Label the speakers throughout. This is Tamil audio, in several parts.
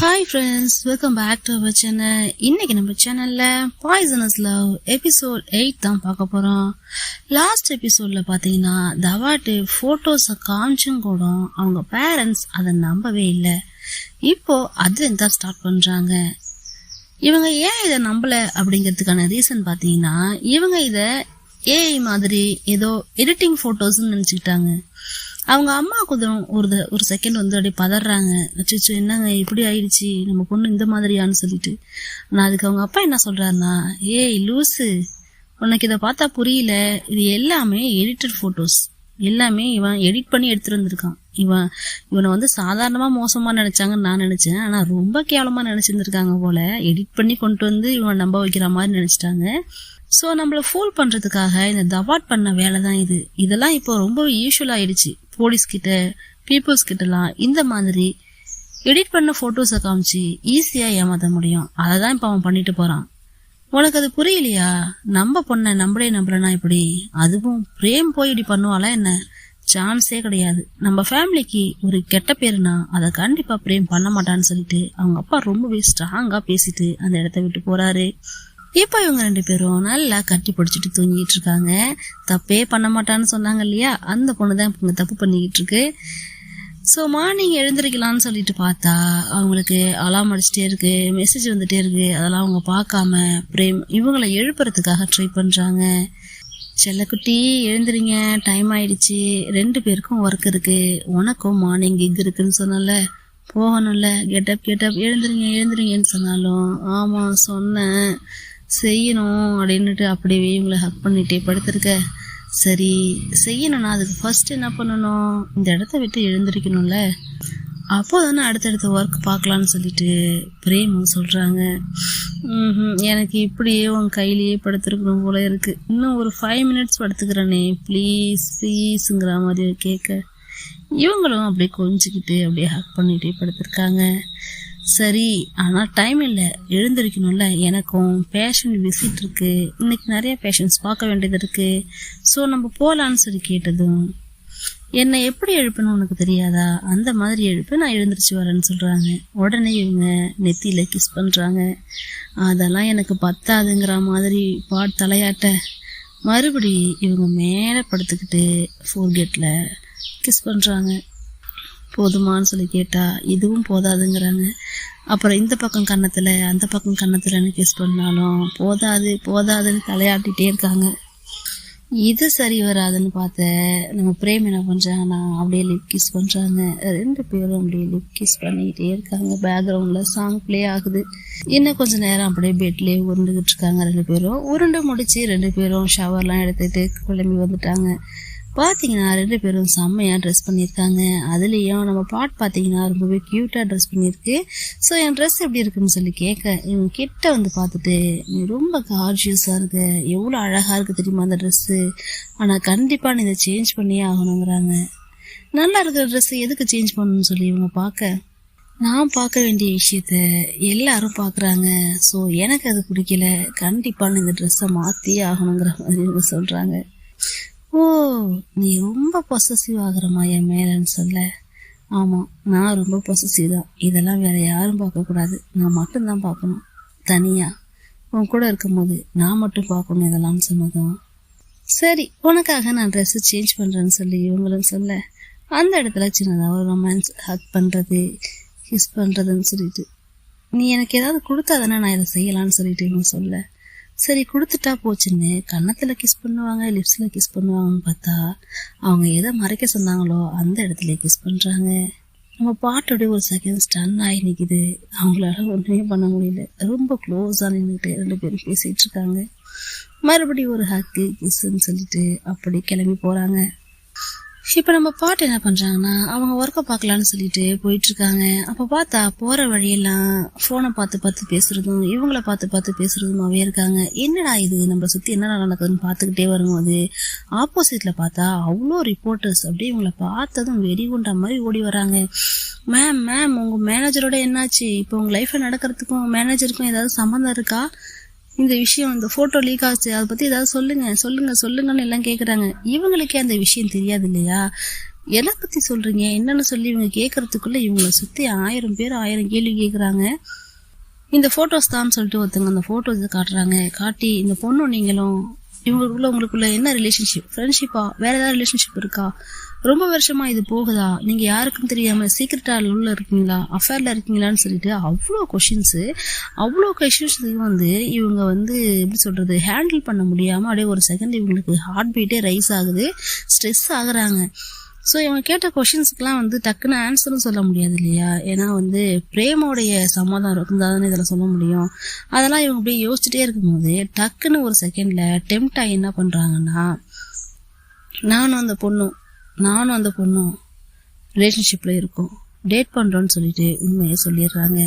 Speaker 1: Hi friends, welcome back to our channel. இன்னைக்கு நம்ம சேனல்ல பாய்சனஸ் லவ் எபிசோட் 8 தான் பார்க்க போறோம். லாஸ்ட் எபிசோட்ல பாத்தீங்கன்னா தவாட்டு போட்டோஸை காமிச்சும் கூட அவங்க பேரண்ட்ஸ் அதை நம்பவே இல்லை. இப்போ அதுல தான் ஸ்டார்ட் பண்றாங்க. இவங்க ஏன் இதை நம்பல அப்படிங்கிறதுக்கான ரீசன் பாத்தீங்கன்னா, இவங்க இதை ஏஐ மாதிரி ஏதோ எடிட்டிங் போட்டோஸ்ன்னு நினைச்சுக்கிட்டாங்க. அவங்க அம்மா கொஞ்சம் ஒரு செகண்ட் வந்து அப்படியே பதறாங்க. அச்சோ என்னங்க இப்படி ஆயிடுச்சு, நம்ம பொண்ணு இந்த மாதிரியான்னு சொல்லிட்டு. ஆனா அதுக்கு அவங்க அப்பா என்ன சொல்றாருன்னா, ஏய் லூசு, உனக்கு இதை பார்த்தா புரியல, இது எல்லாமே எடிட்டட் போட்டோஸ், எல்லாமே இவன் எடிட் பண்ணி எடுத்துட்டு வந்திருக்கான். இவனை வந்து சாதாரணமா மோசமா நினைச்சாங்கன்னு நான் நினைச்சேன். ஆனா ரொம்ப கேவலமா நினைச்சிருந்திருக்காங்க போல. எடிட் பண்ணி கொண்டு வந்து இவன் நம்ப வைக்கிற மாதிரி நினைச்சிட்டாங்க. ஸோ நம்மள ஃபூல் பண்றதுக்காக இந்த தவாட் பண்ண வேலை தான் இது. இதெல்லாம் இப்போ ரொம்ப யூஸ்வல் ஆயிடுச்சு. போலீஸ் கிட்ட, பீப்புள்ஸ் கிட்டலாம் இந்த மாதிரி எடிட் பண்ண போட்டோஸை காமிச்சு ஈஸியா ஏமாத்த முடியும். அதை தான் இப்போ அவன் பண்ணிட்டு போறான். உனக்கு அது புரியலையா? நம்ம பொண்ணை நம்மளே நம்பலனா இப்படி, அதுவும் பிரேம் போய் இப்படி பண்ணுவாளா என்ன? சான்ஸே கிடையாது. நம்ம ஃபேமிலிக்கு ஒரு கெட்ட பேருனா அதை கண்டிப்பா பிரேம் பண்ண மாட்டான்னு சொல்லிட்டு அவங்க அப்பா ரொம்பவே ஸ்ட்ராங்கா பேசிட்டு அந்த இடத்த விட்டு போறாரு. இப்ப இவங்க 2 பேரும் நல்லா கட்டி பிடிச்சிட்டு தூங்கிட்டு இருக்காங்க. தப்பே பண்ண மாட்டான்னு சொன்னாங்க இல்லையா, அந்த பொண்ணுதான் இவங்க தப்பு பண்ணிக்கிட்டு இருக்கு. ஸோ மார்னிங் எழுந்திருக்கலாம்னு சொல்லிட்டு பார்த்தா அவங்களுக்கு அலாம் அடிச்சுட்டே இருக்கு, மெசேஜ் வந்துட்டே இருக்கு. அதெல்லாம் அவங்க பார்க்காம பிரேம் இவங்களை எழுப்புறதுக்காக ட்ரை பண்றாங்க. செல்லக்குட்டி எழுந்துறீங்க, டைம் ஆயிடுச்சு, 2 பேருக்கும் ஒர்க் இருக்கு, உனக்கும் மார்னிங் கிக் இருக்குன்னு சொன்னல, போகணும்ல, கெட்டப் எழுந்துறீங்கன்னு சொன்னாலும் ஆமா சொன்னேன் செய்யணும் அப்படின்னுட்டு அப்படியே இவங்களை ஹக் பண்ணிட்டே படுத்திருக்க. சரி செய்யணும்னா அதுக்கு ஃபர்ஸ்ட் என்ன பண்ணணும், இந்த இடத்த விட்டு எழுந்திருக்கணும்ல, அப்போதானே அடுத்தடுத்த ஒர்க் பார்க்கலான்னு சொல்லிட்டு பிரேமும் சொல்றாங்க. எனக்கு இப்படியே உன் கையிலேயே படுத்திருக்கணும் போல இருக்கு, இன்னும் ஒரு 5 minutes படுத்துக்கிறேனே ப்ளீஸுங்கிற மாதிரி கேட்க இவங்களும் அப்படியே கொஞ்சிக்கிட்டு அப்படியே ஹக் பண்ணிட்டே படுத்திருக்காங்க. சரி ஆனா டைம் இல்லை, எழுந்திருக்கணும்ல, எனக்கும் பேஷண்ட் விசிட் இருக்கு, இன்னைக்கு நிறைய பேஷண்ட்ஸ் பார்க்க வேண்டியது இருக்கு, ஸோ நம்ம போகலான்னு சொல்லி கேட்டதும் என்னை எப்படி எழுப்பணும் உனக்கு தெரியாதா, அந்த மாதிரி எழுப்பு, நான் எழுந்திரிச்சு வரேன்னு சொல்றாங்க. உடனே இவங்க நெத்தியில கிஸ் பண்றாங்க. அதெல்லாம் எனக்கு பத்தாதுங்கிற மாதிரி தலையாட்ட மறுபடி இவங்க மேலே படுத்துக்கிட்டு ஃபோர்கேட்ல கிஸ் பண்றாங்க. போதுமான்னு சொல்லி கேட்டா இதுவும் போதாதுங்கிறாங்க. அப்புறம் இந்த பக்கம் கன்னத்துல அந்த பக்கம் கன்னத்துலன்னு கிஸ் பண்ணாலும் போதாதுன்னு தலையாட்டிட்டே இருக்காங்க. இது சரி வராதுன்னு பார்த்த நம்ம பிரேம் என்ன பண்றாங்கன்னா அப்படியே லிப் கிஸ் பண்றாங்க. 2 பேரும் அப்படியே லிப் கிஸ் பண்ணிக்கிட்டே இருக்காங்க. பேக்ரவுண்ட்ல சாங் பிளே ஆகுது. இன்னும் கொஞ்ச நேரம் அப்படியே பெட்லயே உருண்டுகிட்டு இருக்காங்க. 2 பேரும் உருண்டு முடிச்சு 2 பேரும் ஷவர்லாம் எடுத்துட்டு கிளம்பி வந்துட்டாங்க. பாத்தீங்கன்னா 2 பேரும் செம்மையா ட்ரெஸ் பண்ணியிருக்காங்க. அதுலயும் நம்ம பாட் பாத்தீங்கன்னா ரொம்பவே கியூட்டா ட்ரெஸ் பண்ணிருக்கு. ஸோ என் ட்ரெஸ் எப்படி இருக்குன்னு சொல்லி கேட்க இவங்க கிட்ட வந்து பார்த்துட்டு, நீ ரொம்ப கார்ஜியஸா இருக்க, எவ்வளவு அழகா இருக்கு தெரியுமா அந்த ட்ரெஸ், ஆனா கண்டிப்பா நீ இதை சேஞ்ச் பண்ணியே ஆகணுங்கிறாங்க. நல்லா இருக்கிற ட்ரெஸ் எதுக்கு சேஞ்ச் பண்ணணும்னு சொல்லி இவங்க பார்க்க, நான் பார்க்க வேண்டிய விஷயத்த எல்லாரும் பாக்குறாங்க, ஸோ எனக்கு அது பிடிக்கல, கண்டிப்பா இந்த ட்ரெஸ்ஸை மாத்தியே ஆகணுங்கிற மாதிரி இவங்க சொல்றாங்க. ஓ, நீ ரொம்ப பொசசிவ் ஆகுறமா என் மேலன்னு சொல்ல, ஆமா நான் ரொம்ப பொசசிவ் தான், இதெல்லாம் வேற யாரும் பார்க்க கூடாது, நான் மட்டும்தான் பார்க்கணும், தனியா உன் கூட இருக்கும் போது நான் மட்டும் பார்க்கணும் இதெல்லாம் சொன்னதும், சரி உனக்காக நான் ட்ரெஸ் சேஞ்ச் பண்றேன்னு சொல்லி இவங்களும் சொல்ல, அந்த இடத்துல சின்னதாக ஒரு ரொமான்ஸ் ஹக் பண்றது, கிஸ் பண்றதுன்னு சொல்லிட்டு, நீ எனக்கு ஏதாவது கொடுத்தா தானே நான் இதை செய்யலான்னு சொல்லிட்டு இவங்க சொல்ல, சரி கொடுத்துட்டா போச்சுன்னு கன்னத்துல கிஸ் பண்ணுவாங்க, லிப்ஸ்ல கிஸ் பண்ணுவாங்கன்னு பார்த்தா அவங்க எதை மறைக்க சொன்னாங்களோ அந்த இடத்துல கிஸ் பண்றாங்க. நம்ம பாட்டோட ஒரு செகண்ட் ஸ்டன் ஆகி நிக்குது. அவங்களால ஒண்ணுமே பண்ண முடியல. ரொம்ப க்ளோஸா நின்றுட்டு 2 பேரும் பேசிட்டு இருக்காங்க. மறுபடியும் ஒரு ஹக்கு கிஸ்ன்னு சொல்லிட்டு அப்படி கிளம்பி போறாங்க. இப்ப நம்ம பாட்டு என்ன பண்றாங்கன்னா அவங்க ஒர்க்கை பார்க்கலான்னு சொல்லிட்டு போயிட்டு இருக்காங்க. அப்ப பார்த்தா போற வழியெல்லாம் போனை பார்த்து பேசுறதும் இவங்கள பார்த்து பேசுறதுமாவே இருக்காங்க. என்னடா இது, நம்ம சுத்தி என்ன நடக்குதுன்னு பார்த்துக்கிட்டே வரும்போது ஆப்போசிட்ல பார்த்தா அவ்வளோ ரிப்போர்ட்டர்ஸ் அப்படியே இவங்களை பார்த்ததும் வெடிகுண்டா மாதிரி ஓடி வராங்க. மேம் உங்க மேனேஜரோட என்னாச்சு, இப்போ உங்க லைஃப்ல நடக்கிறதுக்கும் மேனேஜருக்கும் ஏதாவது சம்மந்தம் இருக்கா, இந்த விஷயம் இந்த போட்டோ லீக் ஆச்சு, அதை பத்தி ஏதாவது சொல்லுங்கன்னு எல்லாம் கேக்குறாங்க. இவங்களுக்கே அந்த விஷயம் தெரியாது இல்லையா, எதை பத்தி சொல்றீங்க என்னன்னு சொல்லி இவங்க கேட்கறதுக்குள்ள இவங்களை சுத்தி 1000 பேர் 1000 கேள்வி கேட்கறாங்க. இந்த போட்டோஸ் தான் சொல்லிட்டு ஒருத்தவங்க அந்த போட்டோஸ் காட்டுறாங்க. காட்டி இந்த பொண்ணும் நீங்களும் உங்களுக்குள்ள என்ன ரிலேஷன்ஷிப், ஃப்ரெண்ட்ஷிப்பா, வேற ஏதாவது ரிலேஷன்ஷிப் இருக்கா, ரொம்ப வருஷமா இது போகுதா, நீங்க யாருக்கும் தெரியாம சீக்கிரட்டா உள்ள இருக்கீங்களா, அஃபேர்ல இருக்கீங்களான்னு சொல்லிட்டு அவ்வளோ கொஷின்ஸ் வந்து இவங்க வந்து எப்படி சொல்றது ஹேண்டில் பண்ண முடியாம அப்படியே ஒரு செகண்ட் இவங்களுக்கு ஹார்ட் பீட்டே ரைஸ் ஆகுது, ஸ்ட்ரெஸ் ஆகுறாங்க. ஸோ இவங்க கேட்ட கொஷின்ஸுக்கெல்லாம் வந்து டக்குன்னு ஆன்சரும் சொல்ல முடியாது இல்லையா, ஏன்னா வந்து பிரேமோடைய சமாதானம் இருந்தாதானே இதில் சொல்ல முடியும். அதெல்லாம் இவங்க அப்படியே யோசிச்சுட்டே இருக்கும்போது டக்குன்னு ஒரு செகண்ட்ல டெம்ட் ஆகி என்ன பண்றாங்கன்னா, நானும் அந்த பொண்ணும் ரிலேஷன்ஷிப்ல இருக்கோம், டேட் பண்றோம்னு சொல்லிட்டு உண்மையை சொல்லிடுறாங்க.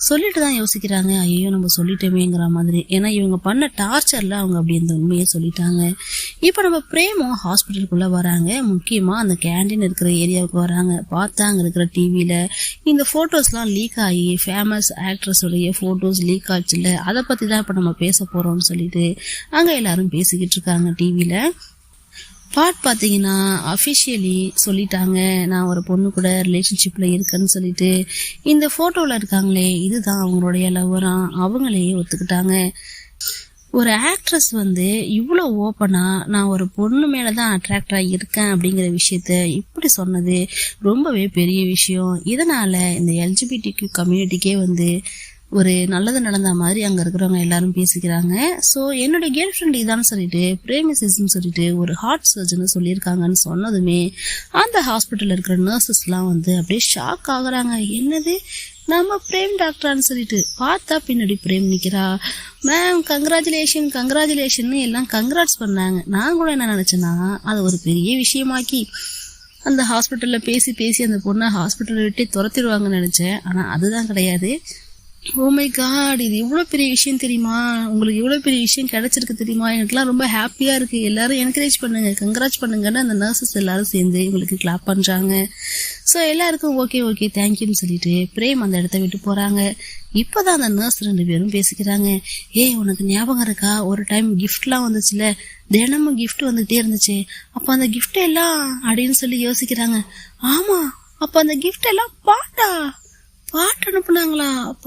Speaker 1: சொல்லிட்டு தான் யோசிக்கிறாங்க, ஐயோ நம்ம சொல்லிட்டோமேங்கிற மாதிரி. ஏன்னா இவங்க பண்ண டார்ச்சர்ல அவங்க அப்படி இந்த உண்மையை சொல்லிட்டாங்க. இப்ப நம்ம பிரேமும் ஹாஸ்பிட்டலுக்குள்ள வராங்க. முக்கியமா அந்த கேண்டீன் இருக்கிற ஏரியாவுக்கு வராங்க. பார்த்தா அங்க இருக்கிற டிவில இந்த போட்டோஸ்லாம் லீக் ஆகி ஃபேமஸ் ஆக்ட்ரஸ் உடைய போட்டோஸ் லீக் ஆச்சுல்ல, அதை பத்தி தான் இப்ப நம்ம பேச போறோம்னு சொல்லிட்டு அங்க எல்லாரும் பேசிக்கிட்டு இருக்காங்க டிவில. பாத்தீங்கன்னா அபிஷியலி சொல்லிட்டாங்க, நான் ஒரு பொண்ணு கூட ரிலேஷன்ஷிப்ல இருக்கேன்னு சொல்லிட்டு. இந்த போட்டோல இருக்காங்களே இதுதான் அவங்களுடைய லவ்வரா, அவங்களே ஒத்துக்கிட்டாங்க. ஒரு ஆக்ட்ரஸ் வந்து இவ்வளவு ஓப்பனா நான் ஒரு பொண்ணு மேலதான் அட்ராக்ட் ஆகி இருக்கேன் அப்படிங்கிற விஷயத்த இப்படி சொன்னது ரொம்பவே பெரிய விஷயம். இதனால இந்த எல்ஜிபிடிக்யூ கம்யூனிட்டிக்கே வந்து ஒரு நல்லது நடந்த மாதிரி அங்க இருக்கிறவங்க எல்லாரும் பேசிக்கிறாங்க. சோ என்னோட கேர்ள் ஃப்ரெண்ட் இதான்னு சொல்லிட்டு பிரேமிசிஸ்ன்னு சொல்லிட்டு ஒரு ஹார்ட் சர்ஜன் சொல்லியிருக்காங்கன்னு சொன்னதுமே அந்த ஹாஸ்பிட்டல்ல இருக்கிற நர்சஸ் எல்லாம் வந்து அப்படியே ஷாக் ஆகுறாங்க. என்னது நம்ம பிரேம் டாக்டரான்னு சொல்லிட்டு பார்த்தா பின்னாடி பிரேம் நிக்கிறா. மேம் கங்க்ராச்சுலேஷன் எல்லாம் கங்க்ராட்ஸ் பண்ணாங்க. நான் கூட என்ன நினைச்சேன்னா அது ஒரு பெரிய விஷயமாக்கி அந்த ஹாஸ்பிட்டல்ல பேசி அந்த பொண்ணை ஹாஸ்பிட்டல் விட்டு துரத்திடுவாங்கன்னு நினைச்சேன். ஆனா அதுதான் கிடையாது. ஓ மை காட், இது இவ்வளவு பெரிய விஷயம் தெரியுமா, உங்களுக்கு இவ்வளவு பெரிய விஷயம் கிடைச்சிருக்கு தெரியுமா, எனக்குலாம் ரொம்ப ஹாப்பியா இருக்கு, எல்லாரும் என்கரேஜ் பண்ணுங்க, கங்க்ராட்ஸ் பண்ணுங்கன்னு அந்த நர்சஸ் எல்லாரும் சேர்ந்து உங்களுக்கு கிளாப் பண்றாங்க. ஸோ எல்லாருக்கும் ஓகே தேங்க்யூன்னு சொல்லிட்டு பிரேம் அந்த இடத்த விட்டு போறாங்க. இப்பதான் அந்த நர்ஸ் 2 பேரும் பேசிக்கிறாங்க. ஏய் உனக்கு ஞாபகம் இருக்கா, ஒரு டைம் கிஃப்ட்லாம் வந்துச்சுல, தினமும் கிஃப்ட் வந்துட்டே இருந்துச்சு, அப்ப அந்த கிஃப்ட் எல்லாம் அப்படின்னு சொல்லி யோசிக்கிறாங்க. ஆமா, அப்ப அந்த கிஃப்ட் எல்லாம் பாட்டு அனுப்புனாங்களா,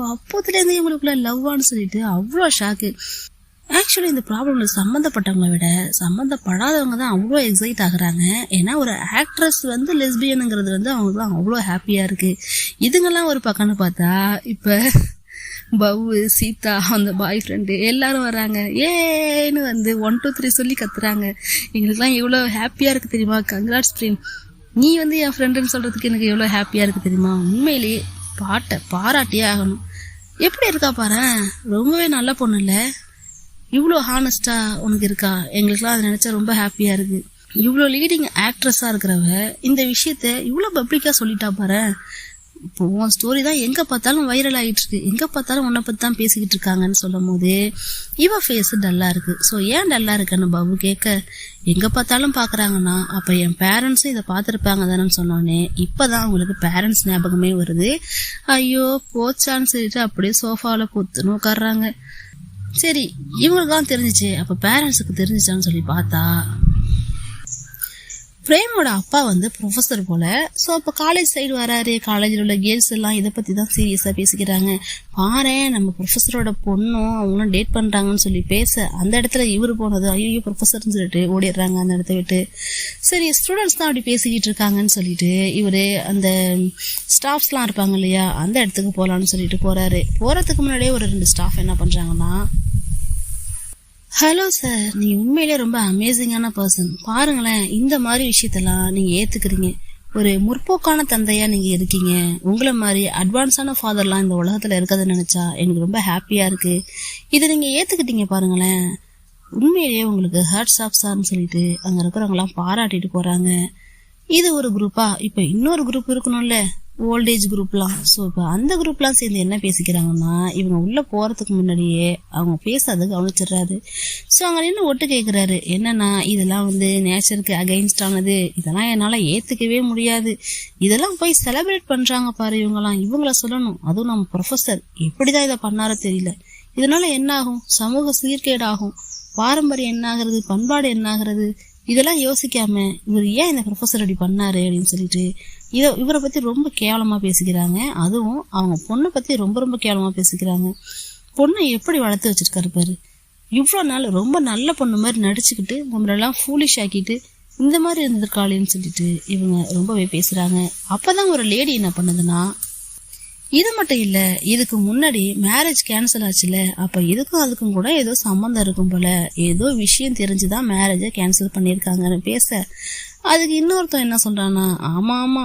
Speaker 1: அப்போதுல இருந்து இவங்களுக்குள்ள லவ்வான்னு சொல்லிட்டு அவ்வளோ ஷாக்கு. ஆக்சுவலி இந்த ப்ராப்ளம்ல சம்மந்தப்பட்டவங்களை விட சம்மந்தப்படாதவங்க தான் அவ்வளோ எக்ஸைட் ஆகுறாங்க. ஏன்னா ஒரு ஆக்ட்ரஸ் வந்து லெஸ்பியனுங்கிறது வந்து அவங்களுக்குலாம் அவ்வளோ ஹாப்பியா இருக்கு. இதுங்கெல்லாம் ஒரு பக்கம்னு பார்த்தா இப்ப பவு, சீதா, அந்த பாய் ஃப்ரெண்டு எல்லாரும் வராங்க. ஏன்னு வந்து 1 2 3 சொல்லி கத்துறாங்க. எங்களுக்குலாம் எவ்வளவு ஹாப்பியா இருக்கு தெரியுமா, கங்க்ராட்ஸ் பிரேம், நீ வந்து என் ஃப்ரெண்டுன்னு சொல்றதுக்கு எனக்கு எவ்வளவு ஹாப்பியா இருக்கு தெரியுமா, உண்மையிலேயே பாட்டை பாராட்டியே ஆகணும். எப்படி இருக்கா பாரு, ரொம்பவே நல்ல பொண்ணு இல்ல, இவ்வளோ ஹானஸ்டா உனக்கு இருக்கா, எங்களுக்குலாம் அதை நினைச்சா ரொம்ப ஹாப்பியா இருக்கு. இவ்வளோ லீடிங் ஆக்ட்ரஸா இருக்கிறவ இந்த விஷயத்த இவ்வளோ பப்ளிக்கா சொல்லிட்டா பாரு. இப்போ உன் ஸ்டோரி தான் எங்க பார்த்தாலும் வைரல் ஆகிட்டு இருக்கு, எங்க பார்த்தாலும் உன்னை பத்தி தான் பேசிக்கிட்டு இருக்காங்கன்னு சொல்லும் போது இவ ஃபேஸ் டல்லா இருக்கு. ஸோ ஏன் டல்லா இருக்குன்னு பாபு கேட்க, எங்க பார்த்தாலும் பாக்குறாங்கன்னா அப்ப என் பேரண்ட்ஸும் இதை பார்த்துருப்பாங்க தானேன்னு சொன்னோன்னே இப்பதான் அவங்களுக்கு பேரண்ட்ஸ் ஞாபகமே வருது. ஐயோ போச்சான்னு சொல்லிட்டு அப்படியே சோஃபாவில பொத்துன்னு உட்காடுறாங்க. சரி இவங்களுக்குலாம் தெரிஞ்சிச்சு, அப்ப பேரண்ட்ஸுக்கு தெரிஞ்சிச்சான்னு சொல்லி பார்த்தா பிரேமோட அப்பா வந்து ப்ரொஃபஸர் போல. ஸோ அப்போ காலேஜ் சைடு வராரு, காலேஜில் உள்ள கேர்ள்ஸ் எல்லாம் இதை பத்தி தான் சீரியஸா பேசிக்கிறாங்க. பாரு நம்ம ப்ரொஃபஸரோட பொண்ணும் அவங்களும் டேட் பண்றாங்கன்னு சொல்லி பேச அந்த இடத்துல இவரு போனது, ஐயோ ப்ரொஃபஸர்னு சொல்லிட்டு ஓடிடுறாங்க அந்த இடத்த விட்டு. சரி ஸ்டூடெண்ட்ஸ் தான் அப்படி பேசிக்கிட்டு இருக்காங்கன்னு சொல்லிட்டு இவரு அந்த ஸ்டாஃப்ஸ் எல்லாம் இருப்பாங்க இல்லையா அந்த இடத்துக்கு போலான்னு சொல்லிட்டு போறாரு. போறதுக்கு முன்னாடியே ஒரு 2 ஸ்டாஃப் என்ன பண்றாங்கன்னா, ஹலோ சார், நீங்க உண்மையிலே ரொம்ப அமேசிங்கான பர்சன், பாருங்களேன் இந்த மாதிரி விஷயத்தெல்லாம் நீங்க ஏத்துக்கிறீங்க, ஒரு முற்போக்கான தந்தையா நீங்க இருக்கீங்க, உங்களை மாதிரி அட்வான்ஸான ஃபாதர்லாம் இந்த உலகத்துல இருக்கிறத நினைச்சா எனக்கு ரொம்ப ஹாப்பியா இருக்கு, இதை நீங்க ஏத்துக்கிட்டீங்க பாருங்களேன், உண்மையிலேயே உங்களுக்கு ஹேட்ஸ் ஆஃப் சார்னு சொல்லிட்டு அங்க இருக்கிறவங்க எல்லாம் பாராட்டிட்டு போறாங்க. இது ஒரு குரூப்பா, இப்ப இன்னொரு குரூப் இருக்கணும்ல, ஓல்டேஜ் குரூப்லாம். ஸோ இப்போ அந்த குரூப்லாம் சேர்ந்து என்ன பேசிக்கிறாங்கன்னா, இவங்க உள்ள போறதுக்கு முன்னாடியே அவங்க பேசாத கவனிச்சிடுறாரு. ஸோ அங்க நின்று ஒட்டு கேட்கிறாரு, என்னன்னா இதெல்லாம் வந்து நேச்சருக்கு அகைன்ஸ்ட் ஆனது, இதெல்லாம் என்னால ஏத்துக்கவே முடியாது, இதெல்லாம் போய் செலிப்ரேட் பண்றாங்க பாரு இவங்கெல்லாம், இவங்கள சொல்லணும், அதுவும் நம்ம ப்ரொஃபஸர் எப்படிதான் இதை பண்ணாரோ தெரியல, இதனால என்ன ஆகும், சமூக சீர்கேடு ஆகும், பாரம்பரியம் என்ன ஆகுறது, பண்பாடு என்ன ஆகுறது, இதெல்லாம் யோசிக்காம இவர் ஏன் இந்த ப்ரொஃபஸர் அப்படி பண்ணாரு அப்படின்னு சொல்லிட்டு இவரை பத்தி ரொம்ப கேவலமா பேசிக்கிறாங்க. அதுவும் அவங்க பொண்ணை பத்தி ரொம்ப ரொம்ப கேவலமா பேசிக்கிறாங்க. பொண்ணை எப்படி வளர்த்து வச்சிருக்காரு பாரு, இவ்வளோ நாள் ரொம்ப நல்ல பொண்ணு மாதிரி நடிச்சுக்கிட்டு நம்மளெல்லாம் ஃபூலிஷ் ஆக்கிட்டு இந்த மாதிரி இருந்திருக்காளேன்னு சொல்லிட்டு இவங்க ரொம்பவே பேசுறாங்க. அப்பதான் ஒரு லேடி என்ன பண்ணுதுன்னா, இது மட்டும் இல்ல, இதுக்கு முன்னாடி மேரேஜ் கேன்சல் ஆச்சுல, அப்ப இதுக்கும் அதுக்கும் கூட ஏதோ சம்மந்தம் இருக்கும் போல, ஏதோ விஷயம் தெரிஞ்சுதான் மேரேஜை கேன்சல் பண்ணிருக்காங்கன்னு பேச, அதுக்கு இன்னொருத்தன் என்ன சொல்றான்னா, ஆமா ஆமா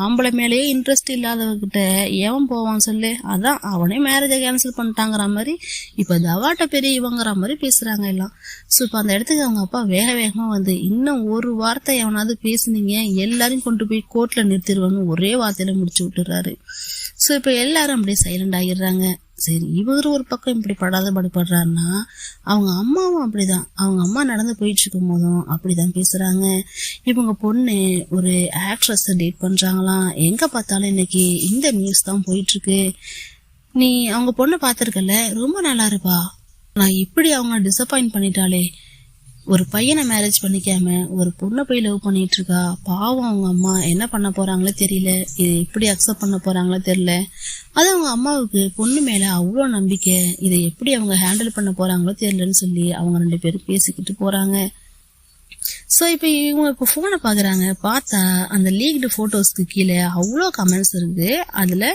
Speaker 1: ஆம்பளை மேலேயே இன்ட்ரெஸ்ட் இல்லாதவர்கிட்ட எவன் போவான் சொல்லு, அதான் அவனே மேரேஜை கேன்சல் பண்ணிட்டாங்கிற மாதிரி இப்ப தவாட்ட பெரிய இவங்கிற மாதிரி பேசுறாங்க எல்லாம். ஸோ இப்போ அந்த இடத்துக்கு அவங்க அப்பா வேக வேகமா வந்து, இன்னும் ஒரு வார்த்தை எவனாவது பேசுனீங்க எல்லாரையும் கொண்டு போய் கோர்ட்ல நிறுத்திடுவாங்க ஒரே வார்த்தையில முடிச்சு விட்டுறாரு. ஸோ இப்போ எல்லாரும் அப்படியே சைலண்ட் ஆகிடுறாங்க. சரி, இவர் ஒரு பக்கம் இப்படி படாத படுறாருன்னா, அவங்க அம்மாவும் அப்படிதான். அவங்க அம்மா நடந்து போயிட்டு இருக்கும் போதும் அப்படிதான் பேசுறாங்க. இவங்க பொண்ணு ஒரு ஆக்ட்ரஸ் டேட் பண்றாங்களாம். எங்க பார்த்தாலும் இன்னைக்கு இந்த நியூஸ் தான் போயிட்டு இருக்கு. நீ அவங்க பொண்ணை பாத்திருக்கல, ரொம்ப நல்லா இருப்பா, நான் இப்படி அவங்க டிசப்பாயிண்ட் பண்ணிட்டாலே, ஒரு பையனை மேரேஜ் பண்ணிக்காம ஒரு பொண்ணை போய் லவ் பண்ணிட்டு இருக்கா, பாவம் அவங்க அம்மா என்ன பண்ண போறாங்களோ தெரியல, இது எப்படி அக்செப்ட் பண்ண போறாங்களோ தெரியல. அது அவங்க அம்மாவுக்கு பொண்ணு மேல அவ்வளோ நம்பிக்கை, இதை எப்படி அவங்க ஹேண்டில் பண்ண போறாங்களோ தெரியலன்னு சொல்லி அவங்க 2 பேரும் பேசிக்கிட்டு போறாங்க. ஸோ இப்போ இவங்க இப்போ ஃபோனை பார்க்குறாங்க. பார்த்தா அந்த லீக்டு ஃபோட்டோஸ்க்கு கீழே அவ்வளோ கமெண்ட்ஸ் இருக்கு. அதில்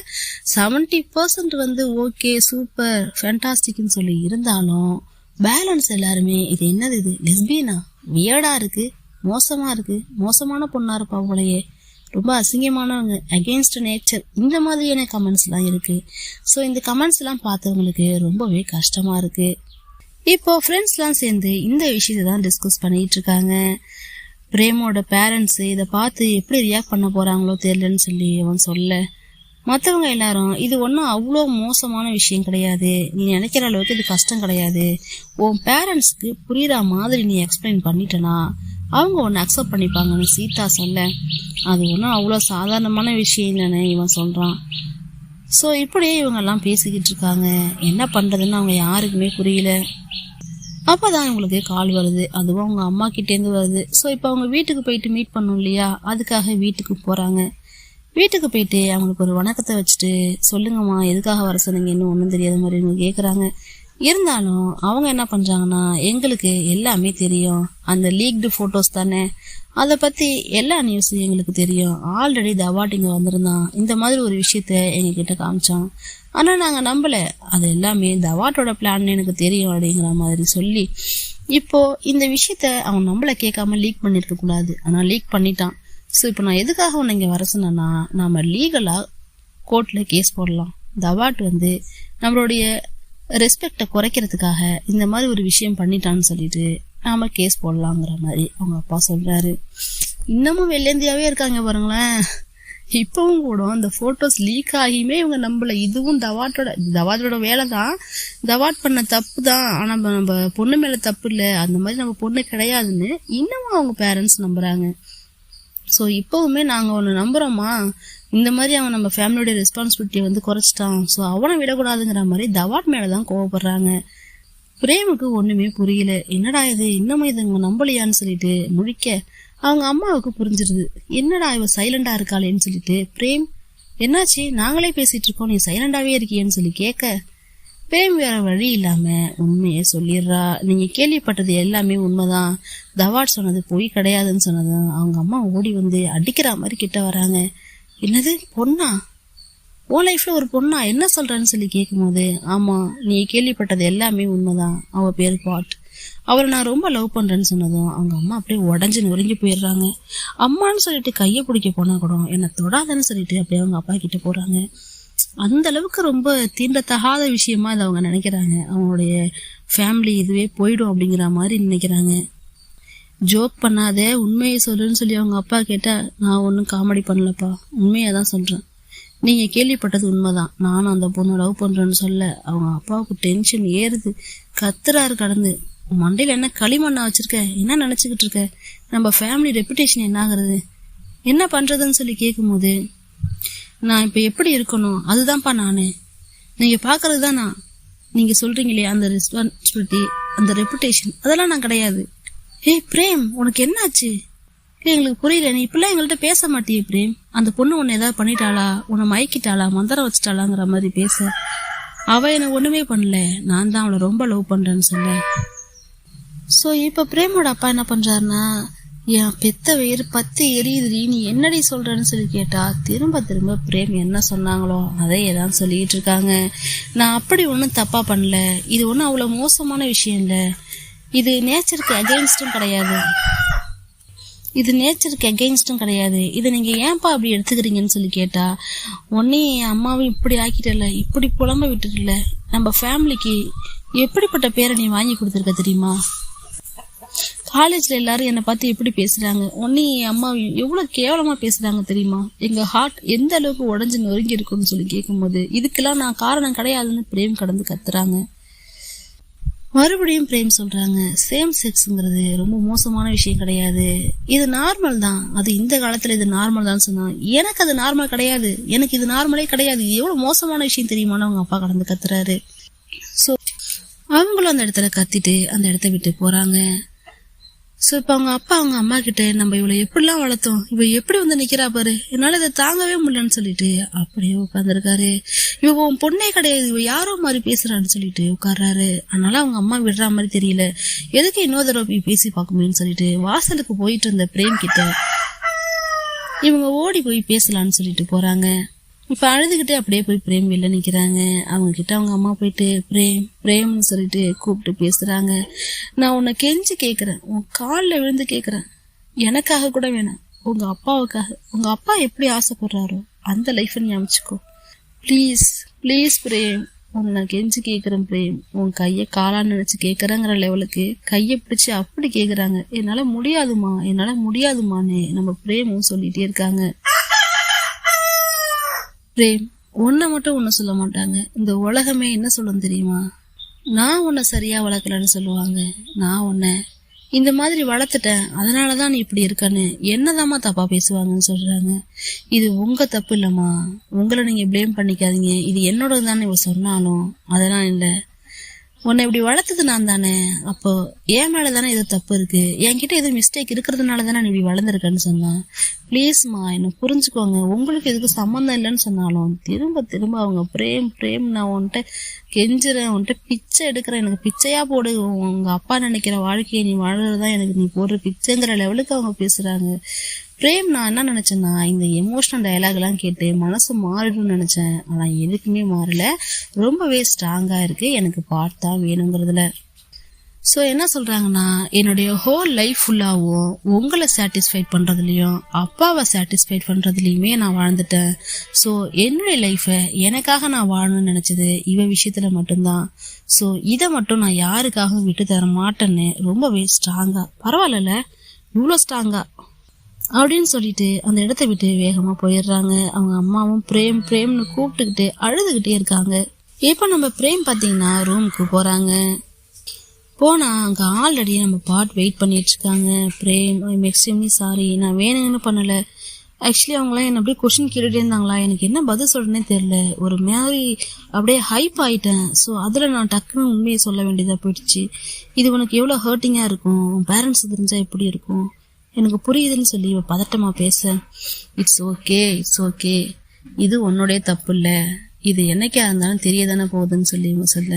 Speaker 1: 70% வந்து ஓகே சூப்பர் ஃபேண்டாஸ்டிக்னு சொல்லி இருந்தாலும் பேலன்ஸ் எல்லாருமே இது என்னது, இது லெஸ்பியனா, வியர்டா இருக்கு, மோசமா இருக்கு, மோசமான பொண்ணா இருப்பா போலயே, ரொம்ப அசிங்கமானவங்க, அகெயின்ஸ்ட் நேச்சர், இந்த மாதிரியான கமெண்ட்ஸ் எல்லாம் இருக்கு. ஸோ இந்த கமெண்ட்ஸ் எல்லாம் பார்த்தவங்களுக்கு ரொம்பவே கஷ்டமா இருக்கு. இப்போ ஃப்ரெண்ட்ஸ் எல்லாம் சேர்ந்து இந்த விஷயத்தை தான் டிஸ்கஸ் பண்ணிட்டு இருக்காங்க. பிரேமோட பேரண்ட்ஸ் இதை பார்த்து எப்படி ரியாக்ட் பண்ண போறாங்களோ தெரியலன்னு சொல்லி அவன் சொல்ல, மற்றவங்க எல்லாரும் இது ஒன்றும் அவ்வளோ மோசமான விஷயம் கிடையாது, நீ நினைக்கிற அளவுக்கு இது கஷ்டம் கிடையாது, உன் பேரண்ட்ஸ்க்கு புரியுற மாதிரி நீ எக்ஸ்பிளைன் பண்ணிட்டனா அவங்க ஒன்று அக்செப்ட் பண்ணிப்பாங்கன்னு சீதா சொல்ல, அது ஒன்றும் அவ்வளோ சாதாரணமான விஷயம் இல்லைன்னு இவன் சொல்கிறான். ஸோ இப்படியே இவங்கெல்லாம் பேசிக்கிட்டு இருக்காங்க. என்ன பண்ணுறதுன்னு அவங்க யாருக்குமே புரியல. அப்போதான் இவங்களுக்கு கால் வருது, அதுவும் அவங்க அம்மா கிட்டேருந்து வருது. ஸோ இப்போ அவங்க வீட்டுக்கு போயிட்டு மீட் பண்ணும் இல்லையா, அதுக்காக வீட்டுக்கு போகிறாங்க. வீட்டுக்கு போயிட்டு அவங்களுக்கு ஒரு வணக்கத்தை வச்சுட்டு, சொல்லுங்கம்மா எதுக்காக வர சொன்னீங்கன்னு ஒன்றும் தெரியாத மாதிரி இவங்க கேட்குறாங்க. இருந்தாலும் அவங்க என்ன பண்றாங்கன்னா, எங்களுக்கு எல்லாமே தெரியும், அந்த லீக்டு போட்டோஸ் தானே, அதை பத்தி எல்லா நியூஸும் எங்களுக்கு தெரியும், ஆல்ரெடி தவாட் இங்க வந்திருந்தான், இந்த மாதிரி ஒரு விஷயத்த எங்க கிட்ட காமிச்சான், ஆனா நாங்க நம்பல, அது எல்லாமே தவாட்டோட பிளான் எனக்கு தெரியும் அப்படிங்கிற மாதிரி சொல்லி, இப்போ இந்த விஷயத்த அவன் நம்மள கேட்காம லீக் பண்ணிருக்க கூடாது, ஆனா லீக் பண்ணிட்டான். ஸோ இப்போ நான் எதுக்காக உன்னை இங்கே வர சொன்னேன்னா, நாம லீகலாக கோர்ட்டில் கேஸ் போடலாம், தவாட் வந்து நம்மளுடைய ரெஸ்பெக்டை குறைக்கிறதுக்காக இந்த மாதிரி ஒரு விஷயம் பண்ணிட்டான்னு சொல்லிட்டு நாம கேஸ் போடலாங்கிற மாதிரி அவங்க அப்பா சொல்றாரு. இன்னமும் வெள்ளேந்தியாவே இருக்காங்க பாருங்களேன். இப்பவும் கூட அந்த போட்டோஸ் லீக் ஆகியுமே இவங்க நம்பல, இதுவும் தவாட்டோட வேலை தான், தவாட் பண்ண தப்பு தான், ஆனா நம்ம பொண்ணு மேல தப்பு இல்லை, அந்த மாதிரி நம்ம பொண்ணு கிடையாதுன்னு இன்னமும் அவங்க பேரண்ட்ஸ் நம்புறாங்க. ஸோ இப்போவுமே நாங்கள் ஒன்று நம்புகிறோமா, இந்த மாதிரி அவன் நம்ம ஃபேமிலியோட ரெஸ்பான்சிபிலிட்டியை வந்து குறைச்சிட்டான், ஸோ அவனை விடக்கூடாதுங்கிற மாதிரி தவாட் மேலே தான் கோவப்படுறாங்க. பிரேமுக்கு ஒன்றுமே புரியல, என்னடா இது இன்னமும் இது இவங்க நம்பலையான்னு சொல்லிட்டு முழிக்க அவங்க அம்மாவுக்கு புரிஞ்சிருது, என்னடா இவ சைலண்டா இருக்காளேன்னு சொல்லிட்டு, பிரேம் என்னாச்சு, நாங்களே பேசிட்டு இருக்கோம், நீ சைலண்டாவே இருக்கியேன்னு சொல்லி கேட்க, பிரேம் வேற வழி இல்லாம உண்மையை சொல்லிடுறா. நீங்க கேள்விப்பட்டது எல்லாமே உண்மைதான், தவாட் சொன்னது பொய் கிடையாதுன்னு சொன்னதும் அவங்க அம்மா ஓடி வந்து அடிக்கிற மாதிரி கிட்ட வராங்க. என்னது பொண்ணா, உன் லைஃப்ல ஒரு பொண்ணா, என்ன சொல்றன்னு சொல்லி கேட்கும் போது, ஆமா நீ கேள்விப்பட்டது எல்லாமே உண்மைதான், அவ பேரு பாட், அவரை நான் ரொம்ப லவ் பண்றேன்னு சொன்னதும் அவங்க அம்மா அப்படியே உடஞ்சு நொறுங்கி போயிடுறாங்க. அம்மான்னு சொல்லிட்டு கையை பிடிக்க போனா கூட என்னை தொடாதன்னு சொல்லிட்டு அப்படியே அவங்க அப்பா கிட்ட போறாங்க. அந்த அளவுக்கு ரொம்ப தீண்டத்தகாத விஷயமா அதை அவங்க நினைக்கிறாங்க. அவங்களுடைய ஃபேமிலி இதுவே போயிடும் அப்படிங்கிற மாதிரி நினைக்கிறாங்க. ஜோக் பண்ணாத, உண்மையை சொல்லுன்னு சொல்லி அவங்க அப்பா கேட்டா, நான் ஒன்றும் காமெடி பண்ணலப்பா, உண்மையாதான் சொல்றேன், நீங்க கேள்விப்பட்டது உண்மைதான், நானும் அந்த பொண்ணை லவ் பண்றேன்னு சொல்ல அவங்க அப்பாவுக்கு டென்ஷன் ஏறுது, கத்துறாரு கடந்து, மண்டையில என்ன களிமண்ணா வச்சிருக்க, என்ன நினைச்சுக்கிட்டு இருக்க, நம்ம ஃபேமிலி ரெப்புடேஷன் என்ன ஆகுறது, என்ன பண்றதுன்னு சொல்லி கேட்கும் போது, நான் இப்ப எப்படி இருக்கணும் அதுதான்ப்பா நானு, நீங்க பாக்குறதுதான் நான், நீங்க சொல்றீங்களே அந்த ரெஸ்பான்சிபிலிட்டி அந்த ரெப்புடேஷன் அதெல்லாம் நான் கிடையாது, ஏய் பிரேம், உனக்கு என்னாச்சு? இல்லை எங்களுக்கு புரியல, நீ இப்பெல்லாம் எங்கள்கிட்ட பேச மாட்டியே பிரேம். அந்த பொண்ணு உன்னை ஏதாவது பண்ணிட்டாளா, உன்னை மயக்கிட்டாளா, மந்திரம் வச்சுட்டாளாங்கிற மாதிரி பேச. அவ என்ன ஒண்ணுமே பண்ணல, நான் தான் அவளை ரொம்ப லவ் பண்றேன்னு சொல்ல. ஸோ இப்போ பிரேமோட அப்பா என்ன பண்றாருன்னா, என் பெத்த வயிறு 10 எரியுதுடி, நீ என்னடி சொல்றன்னு சொல்லி கேட்டா திரும்ப திரும்ப பிரேம் என்ன சொன்னாங்களோ அதையே தான் சொல்லிட்டு இருக்காங்க. நான் அப்படி ஒன்றும் தப்பா பண்ணல, இது ஒன்றும் அவ்வளோ மோசமான விஷயம் இல்லை, இது நேச்சருக்கு அகெயின்ஸ்டும் கிடையாது, இதை நீங்க ஏன்பா அப்படி எடுத்துக்கிறீங்கன்னு சொல்லி கேட்டா, உடனே என் அம்மாவும் இப்படி ஆக்கிட்டல, இப்படி புலம்ப விட்டுட்டுல, நம்ம ஃபேமிலிக்கு எப்படிப்பட்ட பேரை நீ வாங்கி கொடுத்துருக்க தெரியுமா? காலேஜ்ல எல்லாரும் என்னை பார்த்து எப்படி பேசுறாங்க, உடனே என் அம்மா எவ்வளவு கேவலமா பேசுறாங்க தெரியுமா? எங்க ஹார்ட் எந்த அளவுக்கு உடஞ்சு நொறுங்கி இருக்குன்னு சொல்லி கேட்கும்போது இதுக்கெல்லாம் நான் காரணம் கிடையாதுன்னு பிரேம் கடந்து கத்துறாங்க. மறுபடியும் பிரேம் சொல்றாங்க, சேம் செக்ஸ்ங்கிறது ரொம்ப மோசமான விஷயம் கிடையாது, இது நார்மல் தான், அது இந்த காலத்துல இது நார்மல் தான் சொன்னா, எனக்கு அது நார்மல் கிடையாது, எனக்கு இது நார்மலே கிடையாது, இது எவ்வளவு மோசமான விஷயம் தெரியுமான்னு அவங்க அப்பா கடந்து கத்துறாரு. சோ அவங்களும் அந்த இடத்துல கத்திட்டு அந்த இடத்த விட்டு போறாங்க. சோ இப்ப அவங்க அப்பா அவங்க அம்மா கிட்ட, நம்ம இவளை எப்படிலாம் வளர்த்தோம், இவ எப்படி வந்து நிக்கிறா பாரு, என்னால இதை தாங்கவே முடியலன்னு சொல்லிட்டு அப்படியே உட்கார்ந்துருக்காரு. இவ உன் பொண்ணே கிடையாது, இவ யாரோ மாதிரி பேசுறான்னு சொல்லிட்டு உட்கார்றாரு. அதனால அவங்க அம்மா விடுற மாதிரி தெரியல, எதுக்கு இன்னொரு தடவை பேசி பார்க்கணும்னு சொல்லிட்டு வாசலுக்கு போயிட்டு இருந்த பிரேம் கிட்ட இவங்க ஓடி போய் பேசலான்னு சொல்லிட்டு போறாங்க. இப்ப அழுதுகிட்டே அப்படியே போய் பிரேம் வெளில நிக்கிறாங்க. அவங்க கிட்ட அவங்க அம்மா போயிட்டு பிரேம்னு சொல்லிட்டு கூப்பிட்டு பேசுறாங்க. நான் உன்னை கெஞ்சி கேக்குறேன், உன் காலில் விழுந்து கேக்குறேன், எனக்காக கூட வேணாம், உங்க அப்பாவுக்காக, உங்க அப்பா எப்படி ஆசைப்படுறாரோ அந்த லைஃப் நீ அமைச்சுக்கோ, ப்ளீஸ் ப்ளீஸ் பிரேம், உன்னை கெஞ்சி கேக்குறேன் பிரேம், உன் கைய காலான்னு நினைச்சு கேக்குறேங்கிற லெவலுக்கு கைய பிடிச்சு அப்படி கேக்குறாங்க. என்னால முடியாதுமான்னு நம்ம பிரேமும் சொல்லிட்டே இருக்காங்க. பிரேம், உன்னை மட்டும் ஒண்ணு சொல்ல மாட்டாங்க, இந்த உலகமே என்ன சொல்லும் தெரியுமா? நான் உன்னை சரியா வளர்க்கலன்னு சொல்லுவாங்க, நான் உன்னை இந்த மாதிரி வளர்த்துட்டேன் அதனாலதான் நீ இப்படி இருக்கன்னு என்னதாம்மா தப்பா பேசுவாங்கன்னு சொல்றாங்க. இது உங்க தப்பு இல்லம்மா, உங்களை நீங்க பிளேம் பண்ணிக்காதீங்க, இது என்னோட தானே இவ சொன்னாலும் அதெல்லாம் இல்ல, உன்னை இப்படி வளர்த்தது நான் தானே, அப்போ என் மேலதானே ஏதோ தப்பு இருக்கு, என்கிட்ட ஏதோ மிஸ்டேக் இருக்கிறதுனால தானே நீ இப்படி வளர்ந்துருக்கன்னு சொன்னா. ப்ளீஸ்மா என்ன புரிஞ்சுக்கோங்க, உங்களுக்கு எதுக்கு சம்மந்தம் இல்லைன்னு சொன்னாலும் திரும்ப திரும்ப அவங்க பிரேம் நான் உன்கிட்ட கெஞ்சுறேன், உன்கிட்ட பிச்சை எடுக்கிறேன், எனக்கு பிச்சையா போடு, உங்க அப்பா நினைக்கிற வாழ்க்கையை நீ வாழறதுதான் எனக்கு நீ போடுற பிச்சைங்கிற லெவலுக்கு அவங்க பேசுறாங்க. பிரேம், நான் என்ன நினைச்சேன்னா இந்த எமோஷனல் டயலாக் எல்லாம் கேட்டு மனசு மாறிடும்னு நினைச்சேன், ஆனா எதுக்குமே மாறல, ரொம்பவே ஸ்ட்ராங்கா இருக்கு எனக்கு பார்த்தா வேணுங்கிறதுல. ஸோ என்ன சொல்றாங்கன்னா, என்னுடைய ஹோல் லைஃப் ஃபுல்லாவும் உங்களை சாட்டிஸ்ஃபைட் பண்றதுலயும் அப்பாவை சாட்டிஸ்ஃபைட் பண்றதுலயுமே நான் வாழ்ந்துட்டேன். ஸோ என்னுடைய லைஃபை எனக்காக நான் வாழணும்னு நினைச்சது இவ விஷயத்துல மட்டும்தான். ஸோ இதை மட்டும் நான் யாருக்காகவும் விட்டு தர மாட்டேன்னு ரொம்பவே ஸ்ட்ராங்கா, பரவாயில்ல இவ்வளோ ஸ்ட்ராங்கா அப்படின்னு சொல்லிட்டு அந்த இடத்த விட்டு வேகமா போயிடுறாங்க. அவங்க அம்மாவும் பிரேம்னு கூப்பிட்டுக்கிட்டு அழுதுகிட்டே இருக்காங்க. இப்ப நம்ம பிரேம் பாத்தீங்கன்னா ரூமுக்கு போறாங்க. போனா அங்க ஆல்ரெடி நம்ம பாட் வெயிட் பண்ணிட்டு இருக்காங்க. பிரேம், ஐம் எக்ஸ்ட்ரீம்லி சாரி, நான் வேணுங்கன்னு பண்ணல, ஆக்சுவலி அவங்களாம் என்ன அப்படியே கொஸ்டின் கேட்டுட்டே இருந்தாங்களா, எனக்கு என்ன பதில் சொல்றேன்னே தெரியல, ஒரு மாதிரி அப்படியே ஹைப் ஆயிட்டேன். ஸோ அதுல நான் டக்குன்னு உண்மையை சொல்ல வேண்டியதா போயிடுச்சு, இது உனக்கு எவ்வளவு ஹர்ட்டிங்கா இருக்கும், உன் பேரண்ட்ஸ் தெரிஞ்சா எப்படி இருக்கும், எனக்கு புரியுதுன்னு சொல்லி இவ பதட்டமா பேச, இட்ஸ் ஓகே, இது உன்னோடைய தப்பு இல்ல, இது என்னைக்கா இருந்தாலும் தெரியதானே போகுதுன்னு சொல்லி இவங்க சொல்ல.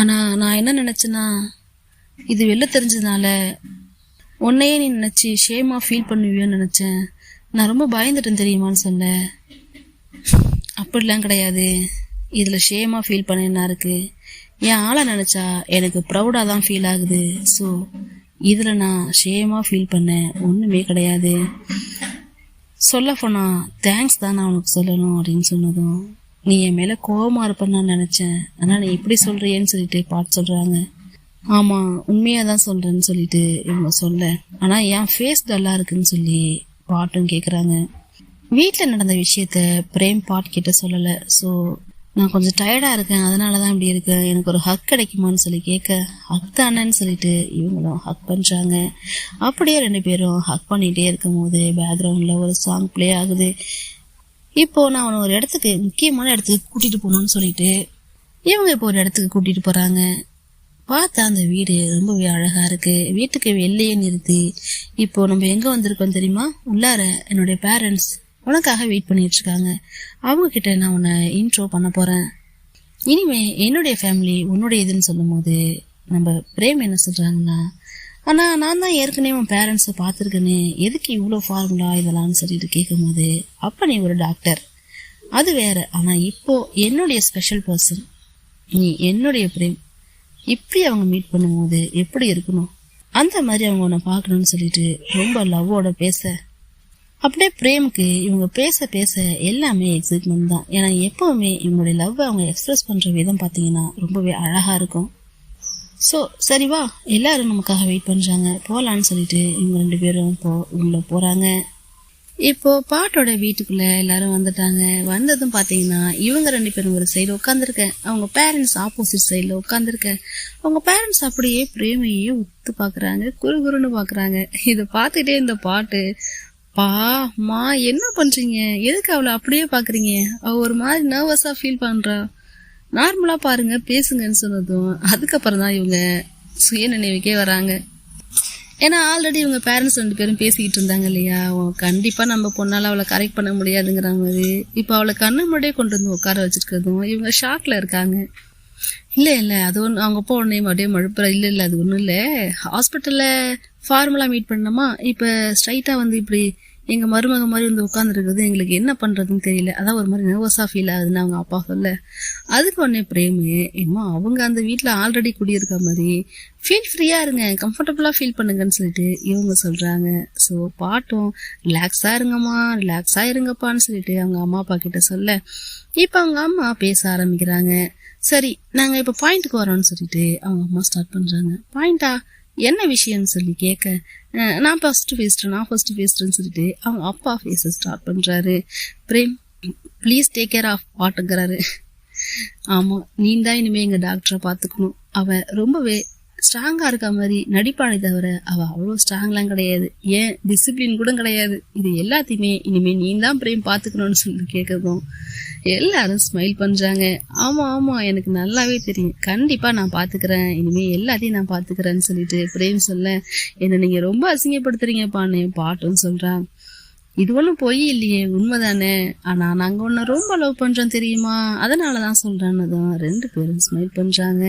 Speaker 1: ஆனா நான் என்ன நினைச்சேன்னா, இது வெளில தெரிஞ்சதுனால உன்னையே நீ நினைச்சு ஷேமா ஃபீல் பண்ணுவியோன்னு நினைச்சேன், நான் ரொம்ப பயந்துட்டேன் தெரியுமான்னு சொல்ல. அப்படிலாம் கிடையாது, இதுல ஷேமா ஃபீல் பண்ண என்ன இருக்கு, என் ஆளை நினைச்சா எனக்கு ப்ரௌடா தான் ஃபீல் ஆகுது. ஸோ இதுல நான் ஷேமா ஃபீல் பண்ண ஒண்ணுமே கிடையாது. சொல்ல போனா தேங்க்ஸ் தான் நான் உனக்கு சொல்லணும் அப்படின்னு சொன்னதும், நீ என் மேல கோபமா இருப்பேன்னு நான் நினைச்சேன், ஆனா நீ இப்படி சொல்றியேன்னு சொல்லிட்டு பாட்டு சொல்றாங்க. ஆமா உண்மையாதான் சொல்றேன்னு சொல்லிட்டு இவங்க சொல்ல, ஆனா என் ஃபேஸ் டல்லா இருக்குன்னு சொல்லி பாட்டும் கேக்குறாங்க. வீட்டுல நடந்த விஷயத்த பிரேம் பாட் கிட்ட சொல்லல. சோ நான் கொஞ்சம் டயர்டா இருக்கேன், அதனாலதான் இப்படி இருக்கேன், எனக்கு ஒரு ஹக் கிடைக்குமான்னு சொல்லி கேட்க, ஹக் தானேன்னு சொல்லிட்டு இவங்களும் ஹக் பண்றாங்க. அப்படியே 2 பேரும் ஹக் பண்ணிட்டே இருக்கும் போது பேக்ரவுண்ட்ல ஒரு சாங் பிளே ஆகுது. இப்போ நான் அவனை ஒரு முக்கியமான இடத்துக்கு கூட்டிட்டு போகணும்னு சொல்லிட்டு இவங்க இப்போ ஒரு இடத்துக்கு கூட்டிட்டு போறாங்க. பார்த்தா அந்த வீடு ரொம்பவே அழகா இருக்கு. வீட்டுக்கு வெளியே நிறுத்தி இப்போ நம்ம எங்க வந்திருக்கோம் தெரியுமா? உள்ளார என்னுடைய பேரண்ட்ஸ் உனக்காக வெயிட் பண்ணிட்டு இருக்காங்க. அவங்க கிட்ட நான் உன்னை இன்ட்ரோ பண்ண போறேன். இனிமே என்னுடைய ஃபேமிலி உன்னுடைய இதுன்னு சொல்லும் போது நம்ம பிரேம் என்ன சொல்றாங்கன்னா, ஆனா நான் தான் ஏற்கனவே உன் பேரண்ட்ஸை பார்த்துருக்கேன்னு எதுக்கு இவ்வளோ ஃபார்முலா இதெல்லாம் சொல்லிட்டு கேட்கும் போது, அப்ப நீ ஒரு டாக்டர் அது வேற, ஆனா இப்போ என்னுடைய ஸ்பெஷல் பர்சன் நீ என்னுடைய பிரேம். இப்படி அவங்க மீட் பண்ணும்போது எப்படி இருக்கணும், அந்த மாதிரி அவங்க உன்னை பார்க்கணும்னு சொல்லிட்டு ரொம்ப லவ்வோட பேச, அப்படியே பிரேமுக்கு இவங்க பேச பேச எல்லாமே எக்ஸைட்மெண்ட் தான். ஏன்னா எப்பவுமே இவங்களுடைய லவ் அவங்க எக்ஸ்பிரஸ் பண்ற விதம் பார்த்தீங்கன்னா ரொம்பவே அழகா இருக்கும். ஸோ சரி வா, எல்லாரும் நமக்காக வெயிட் பண்றாங்க, போலான்னு சொல்லிட்டு இவங்க 2 பேரும் இப்போ உள்ள போறாங்க. இப்போ பாட்டோட வீட்டுக்குள்ள எல்லாரும் வந்துட்டாங்க. வந்ததும் பாத்தீங்கன்னா இவங்க 2 பேரும் ஒரு சைடு உட்காந்துருக்க, அவங்க பேரண்ட்ஸ் ஆப்போசிட் சைட்ல உட்காந்துருக்க. அவங்க பேரண்ட்ஸ் அப்படியே பிரேமையே உத்து பாக்குறாங்க, குறுகுறுன்னு பாக்குறாங்க. இதை பார்த்துட்டே இந்த பாட்டு, பா மா என்ன பண்றீங்க, எதுக்கு அவளை அப்படியே பாக்குறீங்க, அவ ஒரு மாதிரி நர்வஸா ஃபீல் பண்றா, நார்மலா பாருங்க பேசுங்கன்னு சொன்னதும் அதுக்கப்புறம் தான் இவங்க சுய நினைவுக்கே வராங்க. ஏன்னா ஆல்ரெடி இவங்க பேரண்ட்ஸ் 2 பேரும் பேசிக்கிட்டு இருந்தாங்க இல்லையா, கண்டிப்பா நம்ம பொண்ணால அவளை கரெக்ட் பண்ண முடியாதுங்கிற மாதிரி. இப்ப அவளை கண்ணு முன்னாடியே கொண்டு வந்து உட்கார வச்சிருக்கிறதும் இவங்க ஷாக்ல இருக்காங்க. இல்ல அது ஒண்ணு, அவங்க அப்பா உடனே அப்படியே மழுப்புற, இல்ல அது ஒண்ணும் இல்ல, ஹாஸ்பிட்டல்ல ஃபார்முலா மீட் பண்ணோமா, இப்ப ஸ்ட்ரைட்டா வந்து இப்படி எங்க மருமக மாதிரி வந்து உட்கார்ந்துருக்குது, எங்களுக்கு என்ன பண்றதுன்னு தெரியல, அதான் ஒரு மாதிரி நர்வஸா ஃபீல் ஆகுதுன்னு அவங்க அப்பா சொல்ல, அதுக்கு உடனே பிரேமு, ஏமா அவங்க அந்த வீட்டுல ஆல்ரெடி குடியிருக்க மாதிரி ஃபீல் ஃப்ரீயா இருங்க, கம்ஃபர்டபுளா ஃபீல் பண்ணுங்கன்னு சொல்லிட்டு இவங்க சொல்றாங்க. ஸோ பாட்டும் ரிலாக்ஸா இருங்கம்மா, ரிலாக்ஸா இருங்கப்பான்னு சொல்லிட்டு அவங்க அம்மா அப்பா கிட்ட சொல்ல, இப்ப அவங்க அம்மா பேச ஆரம்பிக்கிறாங்க. சரி நாங்க இப்ப பாயிண்ட்டுக்கு வரோம்னு சொல்லிட்டு அவங்க அம்மா ஸ்டார்ட் பண்றாங்க. பாயிண்டா, என்ன விஷயம்னு சொல்லி கேட்க, நான் ஃபர்ஸ்ட் பேசுறேன்னு சொல்லிட்டு அவங்க அப்பா பேச ஸ்டார்ட் பண்றாரு. Prem please take care of பாட்டுங்கிறாரு. ஆமா, நீ தான் இனிமே எங்க டாக்டரை பாத்துக்கணும். அவ ரொம்பவே ஸ்ட்ராங்கா இருக்க மாதிரி நடிப்பானே தவிர அவ அவ்வளவு ஸ்ட்ராங்லாம் கிடையாது, ஏன் டிசிப்ளின் கூட கிடையாது. இது எல்லாத்தையுமே இனிமே நீ தான் பிரேம் பாத்துக்கணும்னு சொல்லி கேட்கறதும் எல்லாரும் ஸ்மைல் பண்றாங்க. ஆமா எனக்கு நல்லாவே தெரியும், கண்டிப்பா நான் பாத்துக்கிறேன், இனிமே எல்லாத்தையும் நான் பாத்துக்கிறேன்னு சொல்லிட்டு பிரேம் சொல்ல, என்ன நீங்க ரொம்ப அசிங்கப்படுத்துறீங்கப்பான்னு பாட்டும் சொல்றான். இது ஒண்ணும் பொய் இல்லையே, உண்மைதானே, ஆனா நாங்க உன்னை ரொம்ப லவ் பண்றோம் தெரியுமா, அதனாலதான் சொல்றான்னதும் 2 பேரும் ஸ்மைல் பண்றாங்க.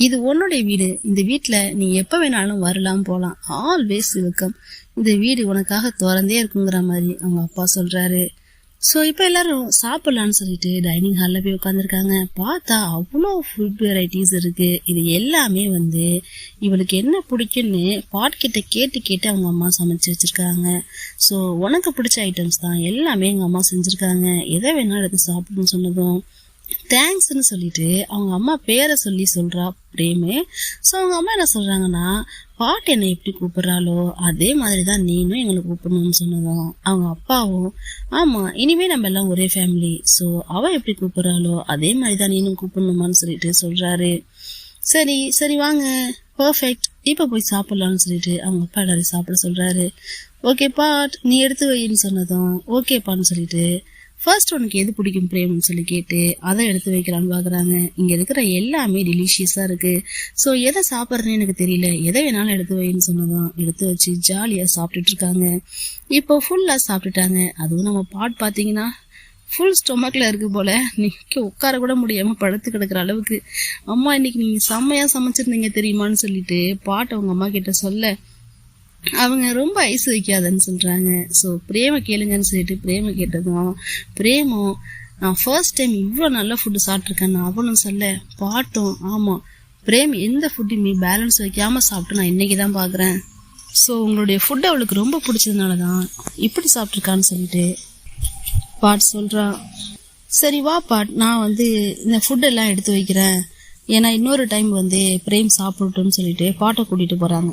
Speaker 1: இது உன்னுடைய வீடு, இந்த வீட்டுல நீ எப்ப வேணாலும் வரலாம் போலாம், ஆல்வேஸ் வெல்கம், இந்த வீடு உனக்காக திறந்தே இருக்குங்கிற மாதிரி அவங்க அப்பா சொல்றாரு. ஸோ இப்போ எல்லாரும் சாப்பிடலான்னு சொல்லிட்டு டைனிங் ஹாலில் போய் உட்காந்துருக்காங்க. பார்த்தா அவ்வளோ ஃபுட் வெரைட்டிஸ் இருக்கு. இது எல்லாமே வந்து இவளுக்கு என்ன பிடிக்குன்னு பாட்கிட்ட கேட்டு அவங்க அம்மா சமைச்சு வச்சிருக்காங்க. ஸோ உனக்கு பிடிச்ச ஐட்டம்ஸ் தான் எல்லாமே எங்கள் அம்மா செஞ்சுருக்காங்க, எதை வேணாலும் எடுத்து சாப்பிடுன்னு சொன்னதும் தேங்க்ஸ்ன்னு சொல்லிட்டு அவங்க அம்மா பேரை சொல்றா பிரேமு. ஸோ அவங்க அம்மா என்ன சொல்றாங்கன்னா, பாட்டு என்னை எப்படி கூப்பிடுறாளோ அதே மாதிரிதான் நீனும் எங்களை கூப்பிடணும்னு சொன்னதும் அவங்க அப்பாவும், ஆமா இனிமே நம்ம எல்லாம் ஒரே ஃபேமிலி, ஸோ அவ எப்படி கூப்பிடுறாளோ அதே மாதிரிதான் நீனும் கூப்பிடணுமான்னு சொல்லிட்டு சொல்றாரு. சரி வாங்க, பர்ஃபெக்ட், இப்ப போய் சாப்பிடலாம்னு சொல்லிட்டு அவங்க அப்பா எல்லாரும் சாப்பிட சொல்றாரு. ஓகே பாட் நீ எடுத்து வைன்னு சொன்னதும் ஓகேப்பான்னு சொல்லிட்டு ஃபர்ஸ்ட் உனக்கு எது பிடிக்கும் பிரேம்னு சொல்லி கேட்டு அதை எடுத்து வைக்கலான்னு பாக்குறாங்க. இங்க இருக்கிற எல்லாமே டெலிஷியஸா இருக்கு, ஸோ எதை சாப்பிட்றேன்னு எனக்கு தெரியல, எதை வேணாலும் எடுத்து வைன்னு சொன்னதும் எடுத்து வச்சு ஜாலியா சாப்பிட்டுட்டு இருக்காங்க. இப்போ ஃபுல்லா சாப்பிட்டுட்டாங்க. அதுவும் நம்ம பாட் பாத்தீங்கன்னா ஃபுல் ஸ்டொமக்ல இருக்கு போல, நிக்க உட்கார கூட முடியாம படுத்து கிடக்குற அளவுக்கு. அம்மா இன்னைக்கு நீங்க செம்மையா சமைச்சிருந்தீங்க தெரியுமான்னு சொல்லிட்டு பாட்டு அவங்க அம்மா கிட்ட சொல்ல, அவங்க ரொம்ப ஐஸ் வைக்காதன்னு சொல்றாங்க. ஸோ பிரேம கேளுங்கன்னு சொல்லிட்டு பிரேம கேட்டதும் பிரேமும், நான் ஃபர்ஸ்ட் டைம் இவ்வளோ நல்ல ஃபுட்டு சாப்பிட்ருக்கேன்னு அவளும் சொல்ல, பாட்டும் ஆமா பிரேம் எந்த ஃபுட்டையுமே பேலன்ஸ் வைக்காம சாப்பிட்டு நான் இன்னைக்கு தான் பாக்குறேன், ஸோ உங்களுடைய ஃபுட் அவளுக்கு ரொம்ப பிடிச்சதுனாலதான் இப்படி சாப்பிட்ருக்கான்னு சொல்லிட்டு பாட் சொல்றா. சரி வா பாட், நான் வந்து இந்த ஃபுட்டெல்லாம் எடுத்து வைக்கிறேன், ஏன்னா இன்னொரு டைம் வந்து பிரேம் சாப்பிடட்டும்னு சொல்லிட்டு பாட்டை கூட்டிட்டு போறாங்க.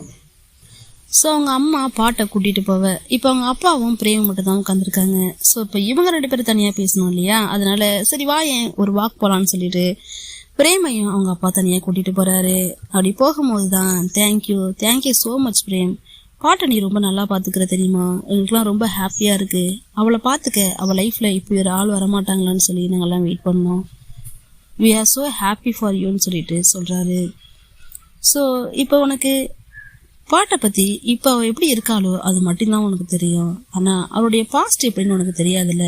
Speaker 1: ஸோ அவங்க அம்மா பாட்டை கூட்டிட்டு போவ, இப்போ அவங்க அப்பாவும் பிரேம் மட்டும் தான் உட்காந்துருக்காங்க. ஸோ இப்போ இவங்க 2 பேரும் தனியா பேசணும் இல்லையா, அதனால சரி வா ஏன் ஒரு வாக் போலான்னு சொல்லிட்டு பிரேமையும் அவங்க அப்பா தனியா கூட்டிட்டு போறாரு. அப்படி போகும்போதுதான் தேங்க்யூ சோ மச் பிரேம், பாட்டை நீ ரொம்ப நல்லா பாத்துக்கிற தெரியுமா, எங்களுக்குலாம் ரொம்ப ஹாப்பியா இருக்கு, அவளை பாத்துக்க, அவள் லைஃப்ல இப்படி ஒரு ஆள் வரமாட்டாங்களான்னு சொல்லி நாங்கெல்லாம் வெயிட் பண்ணோம், we are so happy for யூன்னு சொல்லிட்டு சொல்றாரு. ஸோ இப்போ உனக்கு பாட்டை பத்தி இப்ப அவ எப்படி இருக்காளோ அது மட்டும்தான் உனக்கு தெரியும். ஆனா அவளுடைய பாஸ்ட் எப்படின்னு உனக்கு தெரியாதுல்ல.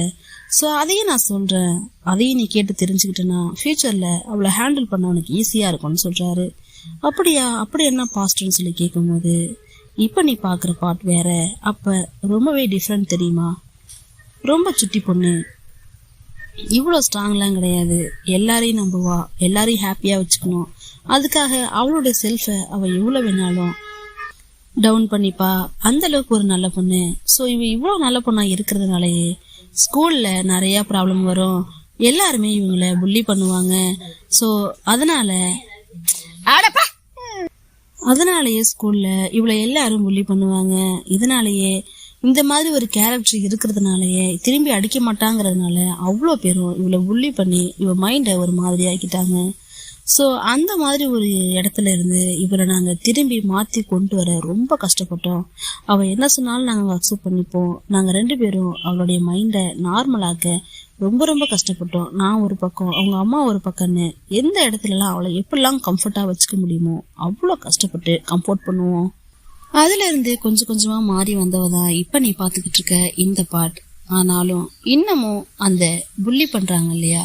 Speaker 1: சோ அதையும் நான் சொல்றேன், அதையும் நீ கேட்டு தெரிஞ்சுக்கிட்டேன்னா ஃபியூச்சர்ல அவளை ஹேண்டில் பண்ண உனக்கு ஈஸியா இருக்கும்னு சொல்றாரு. அப்படியா, அப்படி என்ன பாஸ்ட்ன்னு சொல்லி கேட்கும் போது, இப்ப நீ பாக்குற பாட் வேற, அப்ப ரொம்பவே டிஃப்ரெண்ட் தெரியுமா. ரொம்ப சுட்டி பொண்ணு, இவ்வளோ ஸ்ட்ராங்லாம் கிடையாது, எல்லாரையும் நம்புவா, எல்லாரையும் ஹாப்பியா வச்சுக்கணும், அதுக்காக அவளுடைய செல்ஃபை அவ எவ்வளவு வேணாலும் டவுன் பண்ணிப்பா, அந்த அளவுக்கு ஒரு நல்ல பொண்ணு. ஸோ இவ இவ்வளவு நல்ல பொண்ணா இருக்கிறதுனாலயே ஸ்கூல்ல நிறைய ப்ராப்ளம் வரும், எல்லாருமே இவங்கள புள்ளி பண்ணுவாங்க. ஸோ அதனாலயே ஸ்கூல்ல இவளை எல்லாரும் புள்ளி பண்ணுவாங்க. இதனாலயே இந்த மாதிரி ஒரு கேரக்டர் இருக்கிறதுனாலயே திரும்பி அடிக்க மாட்டாங்கிறதுனால அவ்வளோ பேரும் இவளை புள்ளி பண்ணி இவ மைண்டை ஒரு மாதிரி ஆக்கிட்டாங்க. ஸோ அந்த மாதிரி ஒரு இடத்துல இருந்து இவரை நாங்கள் திரும்பி மாற்றி கொண்டு வர ரொம்ப கஷ்டப்பட்டோம். அவள் என்ன சொன்னாலும் நாங்கள் அக்செப்ட் பண்ணிப்போம். நாங்கள் 2 பேரும் அவளுடைய மைண்டை நார்மலாக்க ரொம்ப ரொம்ப கஷ்டப்பட்டோம். நான் ஒரு பக்கம், அவங்க அம்மா ஒரு பக்கம்னு எந்த இடத்துலலாம் அவளை எப்படிலாம் கம்ஃபர்ட்டாக வச்சுக்க முடியுமோ அவ்வளோ கஷ்டப்பட்டு கம்ஃபோர்ட் பண்ணுவோம். அதுல இருந்து கொஞ்சம் கொஞ்சமா மாறி வந்தவதான் இப்ப நீ பாத்துக்கிட்டு இருக்க இந்த பாட். ஆனாலும் இன்னமும் அந்த புள்ளி பண்றாங்க இல்லையா,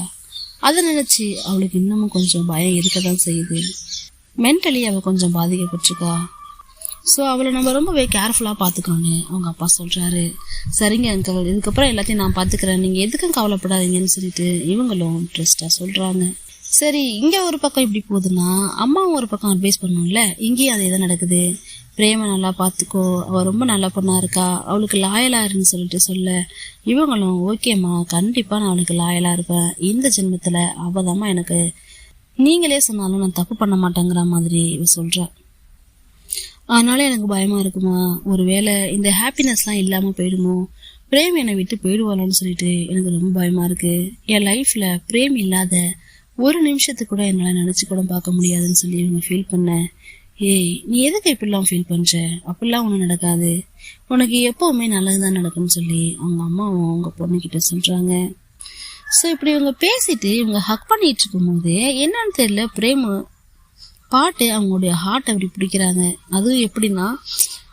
Speaker 1: அதை நினைச்சு அவளுக்கு இன்னமும் கொஞ்சம் பயம் இருக்கதான் செய்யுது. மென்டலி அவ கொஞ்சம் பாதிக்கப்பட்டிருக்கா. ஸோ அவளை நம்ம ரொம்பவே கேர்ஃபுல்லாக பார்த்துக்கோன்னு அவங்க அப்பா சொல்கிறாரு. சரிங்க அங்கிள், இதுக்கப்புறம் எல்லாத்தையும் நான் பார்த்துக்கிறேன், நீங்கள் எதுக்கும் கவலைப்படாதீங்கன்னு சொல்லிட்டு இவங்களும் இன்ட்ரெஸ்டாக சொல்கிறாங்க. சரி, இங்கே ஒரு பக்கம் இப்படி போகுதுன்னா அம்மாவும் ஒரு பக்கம் அட்வைஸ் பண்ணணும்ல, இங்கேயும் அதே தான் நடக்குது. பிரேம நல்லா பார்த்துக்கோ, அவள் ரொம்ப நல்ல பொண்ணாக இருக்கா, அவளுக்கு லாயலாக இருன்னு சொல்லிட்டு சொல்ல இவங்களும் ஓகேம்மா, கண்டிப்பாக நான் அவளுக்கு லாயலாக இருப்பேன், இந்த ஜென்மத்தில் அவதாம்மா எனக்கு, நீங்களே சொன்னாலும் நான் தப்பு பண்ண மாட்டேங்கிற மாதிரி இவ சொல்கிறா. அதனால எனக்கு பயமா இருக்குமா, ஒருவேளை இந்த ஹாப்பினஸ்லாம் இல்லாமல் போயிடுமோ, பிரேம் என்னை விட்டு போயிடுவாளான்னு சொல்லிட்டு எனக்கு ரொம்ப பயமா இருக்கு. என் லைஃப்ல பிரேம் இல்லாத ஒரு நிமிஷத்துக்கு கூட என்னால் நினைச்சு கூட பார்க்க முடியாதுன்னு சொல்லி இவங்க ஃபீல் பண்ண. ஏய், நீ எதுக்கு இப்படிலாம் ஃபீல் பண்ற, அப்படிலாம் ஒன்றும் நடக்காது, உனக்கு எப்பவுமே நல்லதுதான் நடக்கும்னு சொல்லி அவங்க அம்மாவும் அவங்க பொண்ணுகிட்ட சொல்றாங்க. ஸோ இப்படி இவங்க பேசிட்டு இவங்க ஹக் பண்ணிட்டு இருக்கும் போது என்னன்னு தெரியல, பிரேம் பாட்டு அவங்களுடைய ஹார்ட் அப்படி பிடிக்கிறாங்க. அதுவும் எப்படின்னா,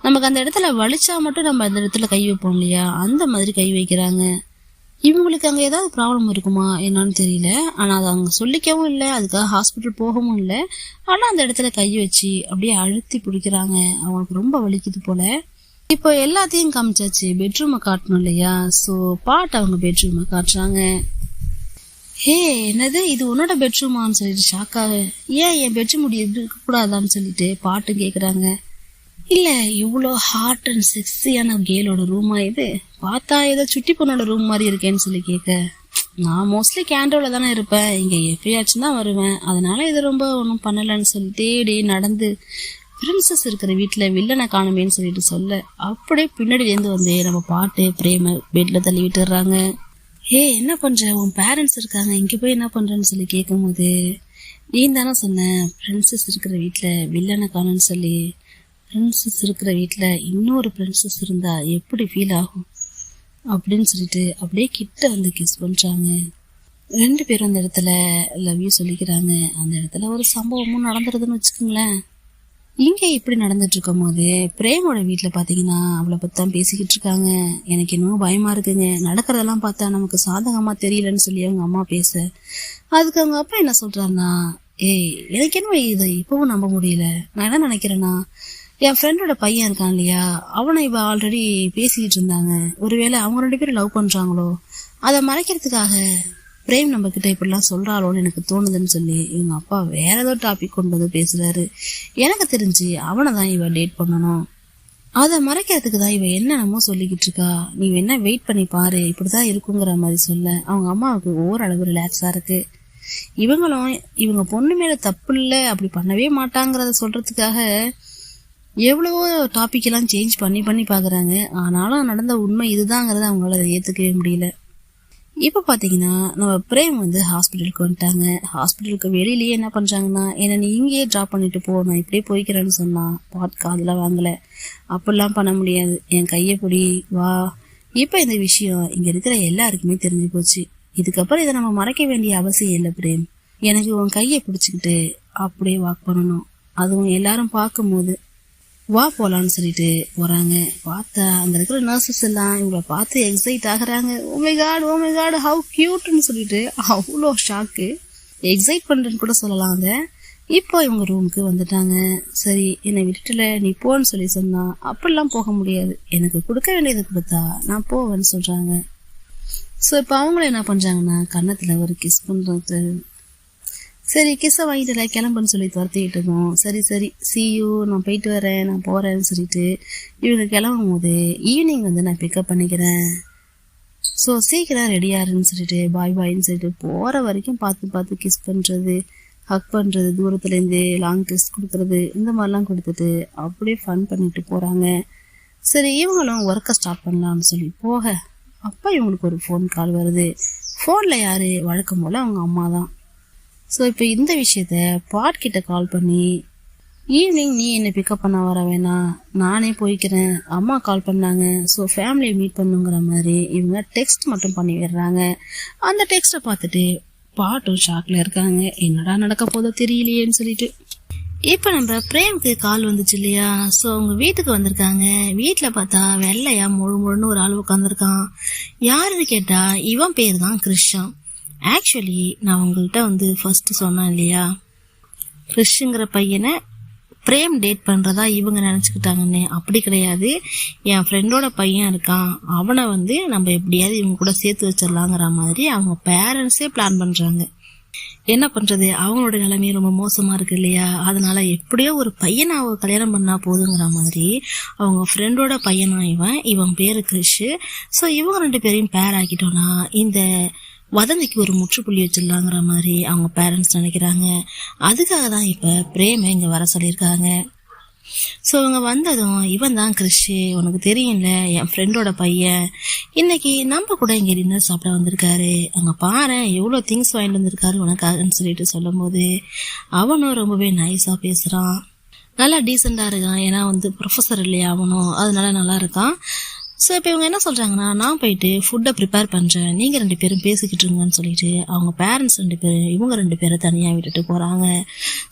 Speaker 1: நமக்கு அந்த இடத்துல வலிச்சா மட்டும் நம்ம அந்த இடத்துல கை வைப்போம் இல்லையா, அந்த மாதிரி கை வைக்கிறாங்க. இவங்களுக்கு அங்கே ஏதாவது ப்ராப்ளம் இருக்குமா என்னன்னு தெரியல. ஆனால் அதை அவங்க சொல்லிக்கவும் இல்லை, அதுக்காக ஹாஸ்பிட்டல் போகவும் இல்லை. ஆனால் அந்த இடத்துல கை வச்சு அப்படியே அழுத்தி பிடிக்கிறாங்க. அவங்களுக்கு ரொம்ப வலிக்குது போல. இப்போ எல்லாத்தையும் காமிச்சாச்சு, பெட்ரூமை காட்டணும் இல்லையா. ஸோ பாட்டு அவங்க பெட்ரூமை காட்டுறாங்க. ஹே, என்னது இது உன்னோட பெட்ரூமான்னு சொல்லிட்டு ஷாக்காக, ஏன் என் பெட்ரூம் முடி இருக்கக்கூடாதான்னு சொல்லிட்டு பாட்டு கேட்குறாங்க. இல்ல, இவ்வளோ ஹாட் அண்ட் செக்ஸியான கேலோட ரூமா இது, பார்த்தா ஏதோ சுட்டி பொண்ணோட ரூம் மாதிரி இருக்கேன்னு சொல்லி கேட்க, நான் மோஸ்ட்லி கேண்டோல தானே இருப்பேன், இங்க எப்பயாச்சும் தான் வருவேன், அதனால இது ரொம்ப ஒன்றும் பண்ணலன்னு சொல்லிட்டு அப்படியே நடந்து பிரின்சஸ் இருக்கிற வீட்டுல வில்லனை காணுமேன்னு சொல்லிட்டு சொல்ல, அப்படியே பின்னாடியிலேருந்து வந்து நம்ம பாட்டு பிரேம பெட்ல தள்ளி விட்டுறாங்க. ஏ, என்ன பண்ற, உன் பேரண்ட்ஸ் இருக்காங்க, இங்க போய் என்ன பண்றேன்னு சொல்லி கேட்கும் போது, நீ தானே சொன்ன பிரின்சஸ் இருக்கிற வீட்டுல வில்லனை காணும்னு சொல்லி, பிரின்சஸ் இருக்கிற வீட்டில் இன்னொரு பிரின்சஸ் இருந்தா எப்படி ஃபீல் ஆகும் அப்படின்னு சொல்லிட்டு அப்படியே கிட்ட வந்து கிஸ் பண்ணுறாங்க. 2 பேரும் அந்த இடத்துல லவ் யூ சொல்லிக்கிறாங்க. அந்த இடத்துல ஒரு சம்பவமும் நடந்துருதுன்னு வச்சுக்கோங்களேன். இங்கே இப்படி நடந்துட்டு இருக்கும் போது பிரேமோட வீட்டில் பார்த்தீங்கன்னா அவளை பற்றி தான் பேசிக்கிட்டு இருக்காங்க. எனக்கு இன்னும் பயமா இருக்குங்க, நடக்கிறதெல்லாம் பார்த்தா நமக்கு சாதகமாக தெரியலன்னு சொல்லி அவங்க அம்மா பேச, அதுக்கு அவங்க அப்பா என்ன சொல்றாருன்னா, ஏய், எனக்கு என்ன இதை இப்பவும் நம்ப முடியல, நான் என்ன நினைக்கிறேன்னா, என் ஃப்ரெண்டோட பையன் இருக்கான் இல்லையா, அவனை இவ ஆல்ரெடி பேசிக்கிட்டு இருந்தாங்க, ஒருவேளை அவங்க 2 பேரும் லவ் பண்றாங்களோ, அதை மறைக்கிறதுக்காக பிரேம் நம்ம கிட்ட இப்படிலாம் சொல்றாளோன்னு எனக்கு தோணுதுன்னு சொல்லி இவங்க அப்பா வேற ஏதோ டாபிக் கொண்டு வந்து பேசுறாரு. எனக்கு தெரிஞ்சு அவனை தான் இவ டேட் பண்ணணும், அதை மறைக்கிறதுக்கு தான் இவ என்னென்னமோ சொல்லிக்கிட்டு இருக்கா, நீ என்ன வெயிட் பண்ணி பாரு, இப்படிதான் இருக்குங்கிற மாதிரி சொல்ல அவங்க அம்மாவுக்கு ஓரளவு ரிலாக்ஸா இருக்கு. இவங்களும் இவங்க பொண்ணு மேல தப்பு இல்லை, அப்படி பண்ணவே மாட்டாங்கிறத சொல்றதுக்காக எவ்வளவோ டாபிக் எல்லாம் சேஞ்ச் பண்ணி பாக்குறாங்க. ஆனாலும் நடந்த உண்மை இதுதாங்கிறத அவங்களால ஏத்துக்கவே முடியல. இப்ப பாத்தீங்கன்னா நம்ம பிரேம் வந்து ஹாஸ்பிட்டலுக்கு வந்துட்டாங்க. ஹாஸ்பிட்டலுக்கு வெளியிலேயே என்ன பண்றாங்கன்னா, என்ன நீ இங்கேயே டிராப் பண்ணிட்டு போ, நான் இப்படியே போய்க்கிறேன்னு சொன்னா பாட் காதுல வாங்கல. அப்படிலாம் பண்ண முடியாது, என் கையை பிடி வா. இப்ப இந்த விஷயம் இங்க இருக்கிற எல்லாருக்குமே தெரிஞ்சு போச்சு. இதுக்கப்புறம் இதை நம்ம மறைக்க வேண்டிய அவசியம் இல்லை பிரேம், எனக்கு உன் கையை பிடிச்சுக்கிட்டு அப்படியே வாக் பண்ணணும், அதுவும் எல்லாரும் பார்க்கும்போது. வா போலான்னு சொல்லிட்டு போறாங்க. பார்த்தா அங்க இருக்கிற நர்சஸ் எல்லாம் இவங்களை பார்த்து எக்ஸைட் ஆகுறாங்க. ஓமை காட் ஹவு கியூட்னு சொல்லிட்டு அவ்வளோ ஷாக்கு. எக்ஸைட் பண்றேன்னு கூட சொல்லலாம். இப்போ இவங்க ரூமுக்கு வந்துட்டாங்க. சரி, என்னை விட்டுட்டுல நீ போன்னு சொல்லி சொன்னா அப்படிலாம் போக முடியாது, எனக்கு கொடுக்க வேண்டியது கொடுத்தா நான் போவேன்னு சொல்றாங்க. ஸோ இப்போ அவங்களும் என்ன பண்றாங்கன்னா கன்னத்துல ஒரு கிஸ் பண்றது. சரி, கிஸ்ஸை வாங்கிட்டு கிளம்புன்னு சொல்லி துரத்திக்கிட்டு இருக்கோம். சரி see you, நான் போயிட்டு வரேன், நான் போறேன்னு சொல்லிட்டு இவங்க கிளம்பும் போது ஈவினிங் நான் பிக்கப் பண்ணிக்கிறேன், ஸோ சீக்கிரம் ரெடியாருன்னு சொல்லிட்டு பாய்ன்னு சொல்லிட்டு போற வரைக்கும் பார்த்து கிஸ் பண்றது, ஹக் பண்றது, தூரத்துல இருந்து லாங் கிஸ் கொடுக்கறது, இந்த மாதிரிலாம் கொடுத்துட்டு அப்படியே ஃபன் பண்ணிட்டு போறாங்க. சரி, இவங்களும் ஒர்க்கை ஸ்டார்ட் பண்ணலாம்னு சொல்லி போக அப்பா இவங்களுக்கு ஒரு ஃபோன் கால் வருது. ஃபோன்ல யாரு? வழக்கம் போல அவங்க அம்மா தான். ஸோ இப்போ இந்த விஷயத்த பாட் கிட்ட கால் பண்ணி, ஈவினிங் நீ என்னை பிக்கப் பண்ண வர வேணாம், நானே போய்க்கிறேன், அம்மா கால் பண்ணாங்க, ஸோ ஃபேமிலியை மீட் பண்ணுங்கிற மாதிரி இவங்க டெக்ஸ்ட் மட்டும் பண்ணி விடுறாங்க. அந்த டெக்ஸ்ட்டை பார்த்துட்டு பாட்டும் ஷாக்ல இருக்காங்க. என்னடா நடக்க போதோ தெரியலையேன்னு சொல்லிட்டு. இப்ப நம்ம பிரேம்க்கு கால் வந்துச்சு இல்லையா? ஸோ அவங்க வீட்டுக்கு வந்திருக்காங்க. வீட்டுல பார்த்தா வெள்ளையா முழுன்னு ஒரு ஆள் உட்காந்துருக்கான். யாருன்னு கேட்டா இவன் பேர் தான் கிறிஷான். ஆக்சுவலி நான் உங்கள்கிட்ட ஃபர்ஸ்ட் சொன்னேன் இல்லையா, கிறிஷுங்கிற பையனை பிரேம் டேட் பண்றதா இவங்க நினைச்சுக்கிட்டாங்கன்னு. அப்படி கிடையாது. என் ஃப்ரெண்டோட பையன் இருக்கான், அவனை நம்ம எப்படியாவது இவங்க கூட சேர்த்து வச்சிடலாங்கிற மாதிரி அவங்க பேரண்ட்ஸே பிளான் பண்றாங்க. என்ன பண்றது, அவங்களோட நிலைமையும் ரொம்ப மோசமா இருக்கு இல்லையா? அதனால எப்படியோ ஒரு பையனை அவ கல்யாணம் பண்ணா போதுங்கிற மாதிரி அவங்க ஃப்ரெண்டோட பையனா இவன் பேரு கிறிஷ். ஸோ இவங்க 2 பேரையும் பேர் ஆக்கிட்டோம்னா இந்த வதந்திக்கு ஒரு முற்றுப்புள்ளி வச்சிடலாங்கிற மாதிரி அவங்க பேரண்ட்ஸ் நினைக்கிறாங்க. அதுக்காக தான் இப்ப பிரேம இங்க வர சொல்லியிருக்காங்க. ஸோ இவங்க வந்ததும் இவன் தான் கிறிஷ், உனக்கு தெரியும்ல என் ஃப்ரெண்டோட பையன், இன்னைக்கு நம்ம கூட இங்க டின்னர் சாப்பிட வந்திருக்காரு, அங்க பாரு எவ்வளோ திங்ஸ் வாங்கிட்டு வந்திருக்காரு உனக்காகன்னு சொல்லிட்டு சொல்லும் போது அவனும் ரொம்பவே நைஸா பேசுறான், நல்லா டீசெண்டா இருக்கான். ஏன்னா ப்ரொஃபஸர் இல்லையா அவனும், அதனால நல்லா இருக்கான். ஸோ இப்போ இவங்க என்ன சொல்றாங்கன்னா, நான் போயிட்டு ஃபுட்டை ப்ரிப்பேர் பண்றேன், நீங்க 2 பேரும் பேசிக்கிட்டு இருங்கன்னு சொல்லிட்டு அவங்க பேரண்ட்ஸ் 2 பேரும் இவங்க 2 பேரை தனியா விட்டுட்டு போறாங்க.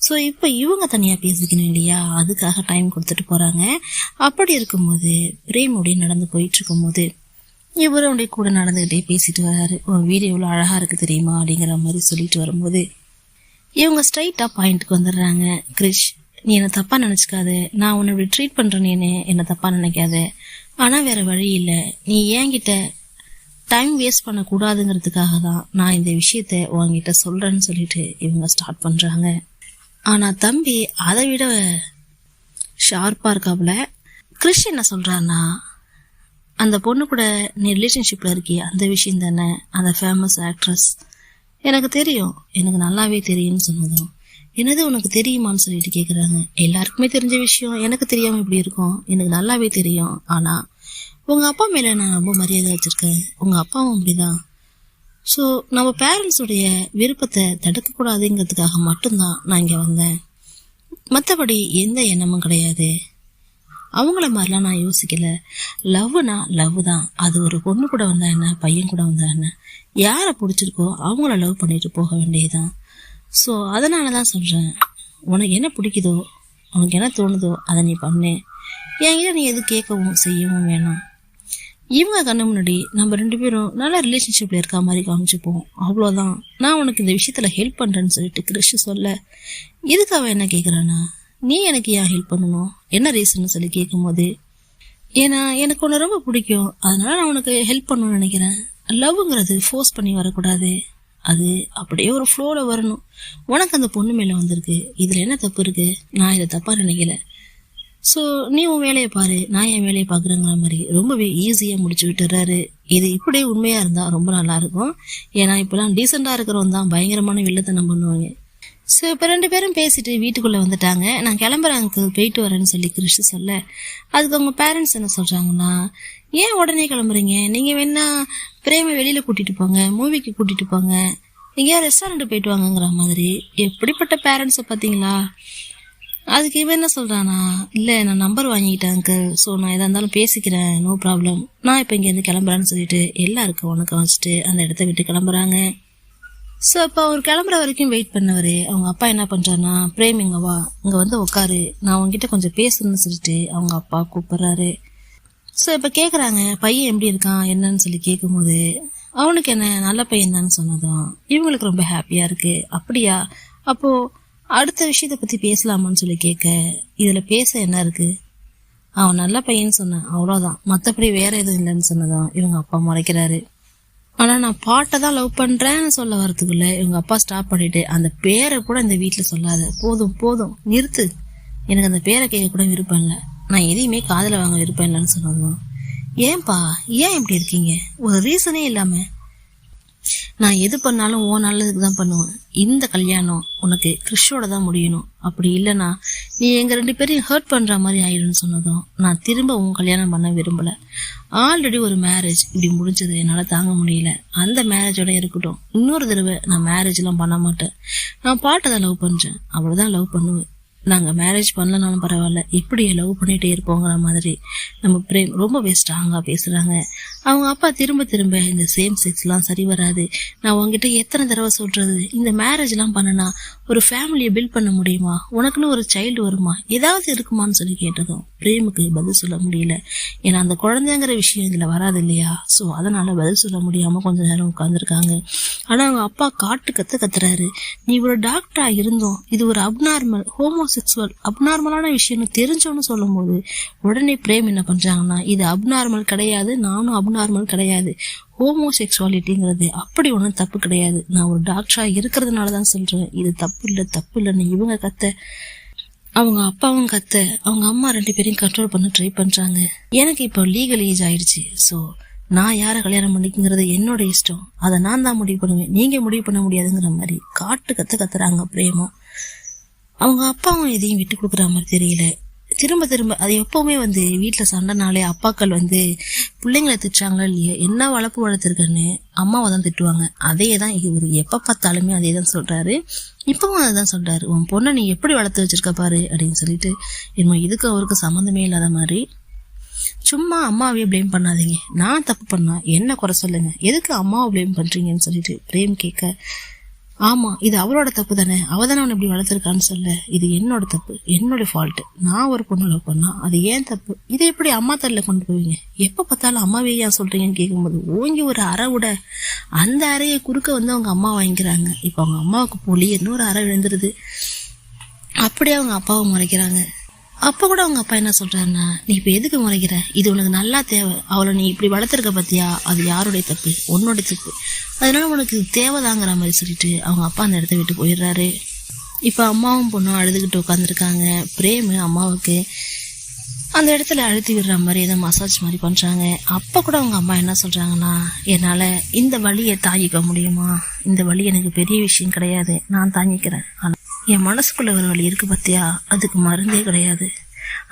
Speaker 1: ஸோ இப்போ இவங்க தனியா பேசிக்கணும் இல்லையா, அதுக்காக டைம் கொடுத்துட்டு போறாங்க. அப்படி இருக்கும்போது பிரேமுடைய நடந்து போயிட்டு இருக்கும்போது இவருடைய கூட நடந்துகிட்டே பேசிட்டு வராரு. உன் வீடு எவ்வளவு அழகா இருக்கு தெரியுமா அப்படிங்கிற மாதிரி சொல்லிட்டு வரும்போது இவங்க ஸ்ட்ரைட்டா பாயிண்ட்டுக்கு வந்துடுறாங்க. கிறிஷ், நீ என்ன தப்பா நினைச்சுக்காத, நான் உன்னை இப்படி ட்ரீட் பண்றேன்னு என்ன தப்பா நினைக்காத, ஆனா வேற வழி இல்ல, நீ என்கிட்ட டைம் வேஸ்ட் பண்ண கூடாதுங்கிறதுக்காக தான் நான் இந்த விஷயத்த உன்கிட்ட சொல்றேன்னு சொல்லிட்டு இவங்க ஸ்டார்ட் பண்றாங்க. ஆனா தம்பி அதை விட ஷார்ப்பா இருக்காப்புல. கிறிஷ் என்ன சொல்றான்னா, அந்த பொண்ணு கூட நீ ரிலேஷன்ஷிப்ல இருக்கிய அந்த விஷயம் தானே, அந்த ஃபேமஸ் ஆக்ட்ரஸ், எனக்கு தெரியும், எனக்கு நல்லாவே தெரியும்னு சொன்னதும் என்னது உனக்கு தெரியுமான்னு சொல்லிட்டு கேக்குறாங்க. எல்லாருக்குமே தெரிஞ்ச விஷயம் எனக்கு தெரியாம இப்படி இருக்கும், எனக்கு நல்லாவே தெரியும். ஆனா உங்க அப்பா மேல நான் ரொம்ப மரியாதை வச்சிருக்கேன், உங்க அப்பாவும் அப்படிதான். ஸோ நம்ம பேரண்ட்ஸுடைய விருப்பத்தை தடுக்க கூடாதுங்கிறதுக்காக மட்டும்தான் நான் இங்க வந்தேன், மற்றபடி எந்த எண்ணமும் கிடையாது. அவங்கள மாதிரிலாம் நான் யோசிக்கல. லவ்னா லவ் தான், அது ஒரு பொண்ணு கூட வந்தா என்ன, பையன் கூட வந்தா என்ன, யாரை பிடிச்சிருக்கோ அவங்கள லவ் பண்ணிட்டு போக வேண்டியதுதான். ஸோ அதனாலதான் சொல்றேன், உனக்கு என்ன பிடிக்குதோ, உனக்கு என்ன தோணுதோ அதை நீ பண்ணு, என்கிட்ட நீ எது கேட்கவும் செய்யவும் வேணாம். இவங்க கண்ணு முன்னாடி நம்ம 2 பேரும் நல்ல ரிலேஷன்ஷிப்ல இருக்க மாதிரி காமிச்சுப்போம், அவ்வளோதான். நான் உனக்கு இந்த விஷயத்துல ஹெல்ப் பண்றேன்னு சொல்லிட்டு கிறிஷ் சொல்ல, இதுக்கு அவன் என்ன கேட்குறானா, நீ எனக்கு ஏன் ஹெல்ப் பண்ணணும், என்ன ரீசன் சொல்லி கேட்கும் போது, ஏன்னா எனக்கு உன்னை ரொம்ப பிடிக்கும், அதனால நான் உனக்கு ஹெல்ப் பண்ணணும்னு நினைக்கிறேன். லவ்ங்கிறது ஃபோர்ஸ் பண்ணி வரக்கூடாது, அது அப்படியே ஒரு ஃப்ளோல வரணும். உனக்கு அந்த பொண்ணு மேல வந்திருக்கு, இதுல என்ன தப்பு இருக்கு, நான் இதை தப்பா நினைக்கல. ஸோ நீ உன் வேலையை பாரு, நான் என் வேலையை பாக்குறேங்கிற மாதிரி ரொம்பவே ஈஸியா முடிச்சு விட்டுறாரு. இது இப்படியே உண்மையா இருந்தா ரொம்ப நல்லா இருக்கும். ஏன்னா இப்பெல்லாம் டீசெண்டா இருக்கிறவங்க தான் பயங்கரமான வில்லத்தனம் பண்ணுவாங்க. ஸோ இப்போ 2 பேரும் பேசிட்டு வீட்டுக்குள்ள வந்துட்டாங்க. நான் கிளம்புறேன் அங்கிள், போயிட்டு வரேன்னு சொல்லி கிறிஷ் சொல்ல, அதுக்கு அவங்க பேரண்ட்ஸ் என்ன சொல்றாங்கன்னா, ஏன் உடனே கிளம்புறீங்க, நீங்க வேணா பிரேமை வெளியில கூட்டிட்டு போங்க, மூவிக்கு கூட்டிட்டு போங்க, எங்கேயா ரெஸ்டாரண்ட் போயிட்டு வாங்கங்கிற மாதிரி. எப்படிப்பட்ட பேரண்ட்ஸை பார்த்தீங்களா? அதுக்கு இவன் என்ன சொல்றானா, இல்ல நான் நம்பர் வாங்கிட்டேன் அங்கிள், ஸோ நான் எதா இருந்தாலும் பேசிக்கிறேன், நோ ப்ராப்ளம், நான் இப்போ இங்கேருந்து கிளம்புறேன்னு சொல்லிட்டு எல்லாருக்கும் உனக்கு வச்சுட்டு அந்த இடத்த விட்டு கிளம்புறாங்க. ஸோ இப்போ அவர் கிளம்புற வரைக்கும் வெயிட் பண்ணவர் அவங்க அப்பா என்ன பண்ணுறாருன்னா, பிரேம் இங்கே வா, இங்கே வந்து உட்காரு, நான் உங்ககிட்ட கொஞ்சம் பேசணும்னு சொல்லிட்டு அவங்க அப்பா கூப்பிட்றாரு. ஸோ இப்போ கேட்குறாங்க, பையன் எப்படி இருக்கான் என்னன்னு சொல்லி கேட்கும்போது, அவனுக்கு என்ன நல்ல பையன் தான்னு சொன்னதும் இவங்களுக்கு ரொம்ப ஹாப்பியாக இருக்குது. அப்படியா, அப்போது அடுத்த விஷயத்தை பற்றி பேசலாமான்னு சொல்லி கேட்க, இதில் பேச என்ன இருக்குது, அவன் நல்ல பையன்னு சொன்னான் அவ்வளோதான், மற்றபடி வேற எதுவும் இல்லைன்னு சொன்னதும் இவங்க அப்பா முறைக்கிறாரு. ஆனால் நான் பாட்டை தான் லவ் பண்ணுறேன்னு சொல்ல வரதுக்குள்ள இவங்க அப்பா ஸ்டாப் பண்ணிட்டு, அந்த பேரை கூட இந்த வீட்டில் சொல்லாத, போதும் போதும் நிறுத்து, எனக்கு அந்த பேரை கேட்க கூட விருப்பம் இல்லை, நான் எதையுமே காதில் வாங்க விருப்பம் இல்லைன்னு சொன்னதும், ஏன்பா ஏன் இப்படி இருக்கீங்க, ஒரு ரீசனே இல்லாமல், நான் எது பண்ணாலும் ஓ நல்லதுக்கு தான் பண்ணுவேன், இந்த கல்யாணம் உனக்கு கிறிஷோட தான் முடியணும், அப்படி இல்லைன்னா நீ எங்கள் 2 பேரையும் ஹர்ட் பண்ணுற மாதிரி ஆயிடுன்னு சொன்னதும், நான் திரும்ப உன் கல்யாணம் பண்ண விரும்பலை, ஆல்ரெடி ஒரு மேரேஜ் இப்படி முடிஞ்சது என்னால் தாங்க முடியல, அந்த மேரேஜோட இருக்கட்டும், இன்னொரு தடவை நான் மேரேஜ்லாம் பண்ண மாட்டேன், நான் பாட்டை தான் லவ் பண்ணுறேன், அவ்வளோதான் லவ் பண்ணுவேன், நாங்கள் மேரேஜ் பண்ணலனாலும் பரவாயில்ல, இப்படி லவ் பண்ணிகிட்டே இருப்போங்கிற மாதிரி நம்ம பிரேம் ரொம்பவே ஸ்ட்ராங்காக பேசுகிறாங்க. அவங்க அப்பா திரும்ப திரும்ப இந்த சேம் செக்ஸ்லாம் சரி வராது, நான் உங்ககிட்ட எத்தனை தடவை சொல்கிறது, இந்த மேரேஜ்லாம் பண்ணனா ஒரு ஃபேமிலியை பில்ட் பண்ண முடியுமா, உனக்குன்னு ஒரு சைல்டு வருமா, ஏதாவது இருக்குமான்னு சொல்லி கேட்டதும் பிரேமுக்கு பதில் சொல்ல முடியல. ஏன்னா அந்த குழந்தைங்கிற விஷயம் இதில் வராது இல்லையா, ஸோ அதனால் பதில் சொல்ல முடியாமல் கொஞ்ச நேரம் உட்காந்துருக்காங்க. ஆனால் அவங்க அப்பா கத்துறாரு, நீ ஒரு டாக்டராக இருந்தோம் இது ஒரு அப்நார்மல் ஹோமோசெக்சுவல் அப்நார்மலான விஷயம்னு தெரிஞ்சோன்னு சொல்லும் போது உடனே பிரேம் என்ன பண்றாங்கன்னா, இது அப்நார்மல் கிடையாது, நானும் அப்நார்மல் கிடையாது, ஹோமோசெக்சுவாலிட்டிங்கிறது அப்படி ஒன்றும் தப்பு கிடையாது, நான் ஒரு டாக்டரா இருக்கிறதுனால தான் சொல்றேன், இது தப்பு இல்லைன்னு இவங்க கத்த, அவங்க அப்பாவும் கத்த, அவங்க அம்மா 2 பேரையும் கண்ட்ரோல் பண்ண ட்ரை பண்றாங்க. எனக்கு இப்போ லீகல் ஏஜ் ஆயிடுச்சு, ஸோ நான் யாரை கல்யாணம் பண்ணிக்கிறது என்னோட இஷ்டம், அதை நான் தான் முடிவு பண்ணுவேன், நீங்க முடிவு பண்ண முடியாதுங்கிற மாதிரி கத்துறாங்க பிரேமும். அவங்க அப்பாவும் எதையும் விட்டு கொடுக்குற மாதிரி தெரியல. திரும்ப அது எப்பவுமே வீட்டில் சண்டைனாலே அப்பாக்கள் பிள்ளைங்களை திட்டுறாங்களோ இல்லையோ, என்ன வளர்ப்பு வளர்த்துருக்கன்னு அம்மாவை தான் திட்டுவாங்க. அதே தான் இவர் எப்போ பார்த்தாலுமே அதே தான் சொல்றாரு. இப்பவும் அதை தான் சொல்றாரு, உன் பொண்ணை நீ எப்படி வளர்த்து வச்சிருக்க பாரு அப்படின்னு சொல்லிட்டு. இன்னும் இதுக்கு அவருக்கு சம்மந்தமே இல்லாத மாதிரி, சும்மா அம்மாவையே பிளேம் பண்ணாதீங்க, நான் தப்பு பண்ணா என்ன குறை சொல்லுங்க, எதுக்கு அம்மாவை பிளேம் பண்றீங்கன்னு சொல்லிட்டு பிரேம் கேட்க, ஆமா இது அவளோட தப்பு தானே, அவ தானே அவனை இப்படி வளர்த்துருக்கான்னு சொல்ல, இது என்னோட தப்பு, என்னோட ஃபால்ட்டு, நான் ஒரு பொண்ணு லவ் பண்ணா அது ஏன் தப்பு, இதை எப்படி அம்மா தரல கொண்டு போவீங்க, எப்ப பார்த்தாலும் அம்மாவே ஏன் சொல்றீங்கன்னு கேட்கும்போது ஓங்கி ஒரு அறை விட, அந்த அறையை குறுக்க அவங்க அம்மா வாங்கிக்கிறாங்க. இப்போ அவங்க அம்மாவுக்கு போலி இன்னொரு அறை விழுந்துருது. அப்படியே அவங்க அப்பாவை முறைக்கிறாங்க. அப்ப கூட அவங்க அப்பா என்ன சொல்றாருன்னா, நீ இப்ப எதுக்கு முறைக்கிற, இது உனக்கு நல்லா தேவை, அவளை நீ இப்படி வளர்த்துருக்க பத்தியா, அது யாருடைய தப்பு, உன்னோட தப்பு, அதனால உனக்கு தேவைதாங்கிற மாதிரி சொல்லிட்டு அவங்க அப்பா அந்த இடத்த விட்டு போயிடுறாரு. இப்ப அம்மாவும் பொண்ணும் அழுதுகிட்டு உட்காந்துருக்காங்க. பிரேமு அம்மாவுக்கு அந்த இடத்துல அழுத்தி விடுற மாதிரி ஏதோ மசாஜ் மாதிரி பண்றாங்க. அப்ப கூட அவங்க அம்மா என்ன சொல்றாங்கன்னா, என்னால இந்த வலியை தாங்கிக்க முடியுமா, இந்த வலி எனக்கு பெரிய விஷயம் கிடையாது, நான் தாங்கிக்கிறேன், ஆனா என் மனசுக்குள்ள ஒரு வழி இருக்கு பத்தியா, அதுக்கு மருந்தே கிடையாது,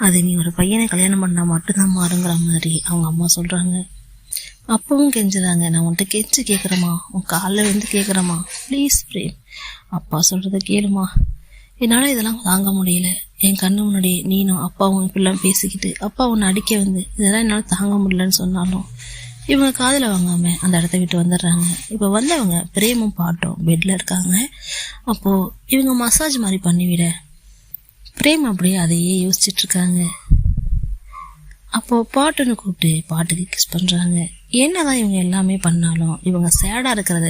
Speaker 1: அது நீ ஒரு பையனை கல்யாணம் பண்ணா மட்டும்தான் மாறுங்கிற மாதிரி அவங்க அம்மா சொல்றாங்க. அப்பவும் கெஞ்சுறாங்க, நான் உன்கிட்ட கெஞ்சு கேட்குறேம்மா, உன் காலில் கேட்குறேம்மா, ப்ளீஸ் பிரேம், அப்பா சொல்றத கேளுமா, என்னால் இதெல்லாம் தாங்க முடியல, என் கண்ணு முன்னாடி நீனும் அப்பாவும் இப்படிலாம் பேசிக்கிட்டு அப்பா உன்னை அடிக்க இதெல்லாம் என்னால் தாங்க முடியலன்னு சொன்னாலும் இவங்க காதில் வாங்காம அந்த இடத்த விட்டு வந்துடுறாங்க. இப்போ வந்தவங்க பிரேமும் பாட்டும் பெட்ல இருக்காங்க. அப்போ இவங்க மசாஜ் மாதிரி பண்ணிவிட பிரேம் அப்படியே அதையே யோசிச்சுட்டு இருக்காங்க. அப்போ பாட்டுன்னு கூப்பிட்டு பாட்டுக்கு கிஸ் பண்றாங்க. என்னதான் இவங்க எல்லாமே பண்ணாலும் இவங்க சேடா இருக்கிறத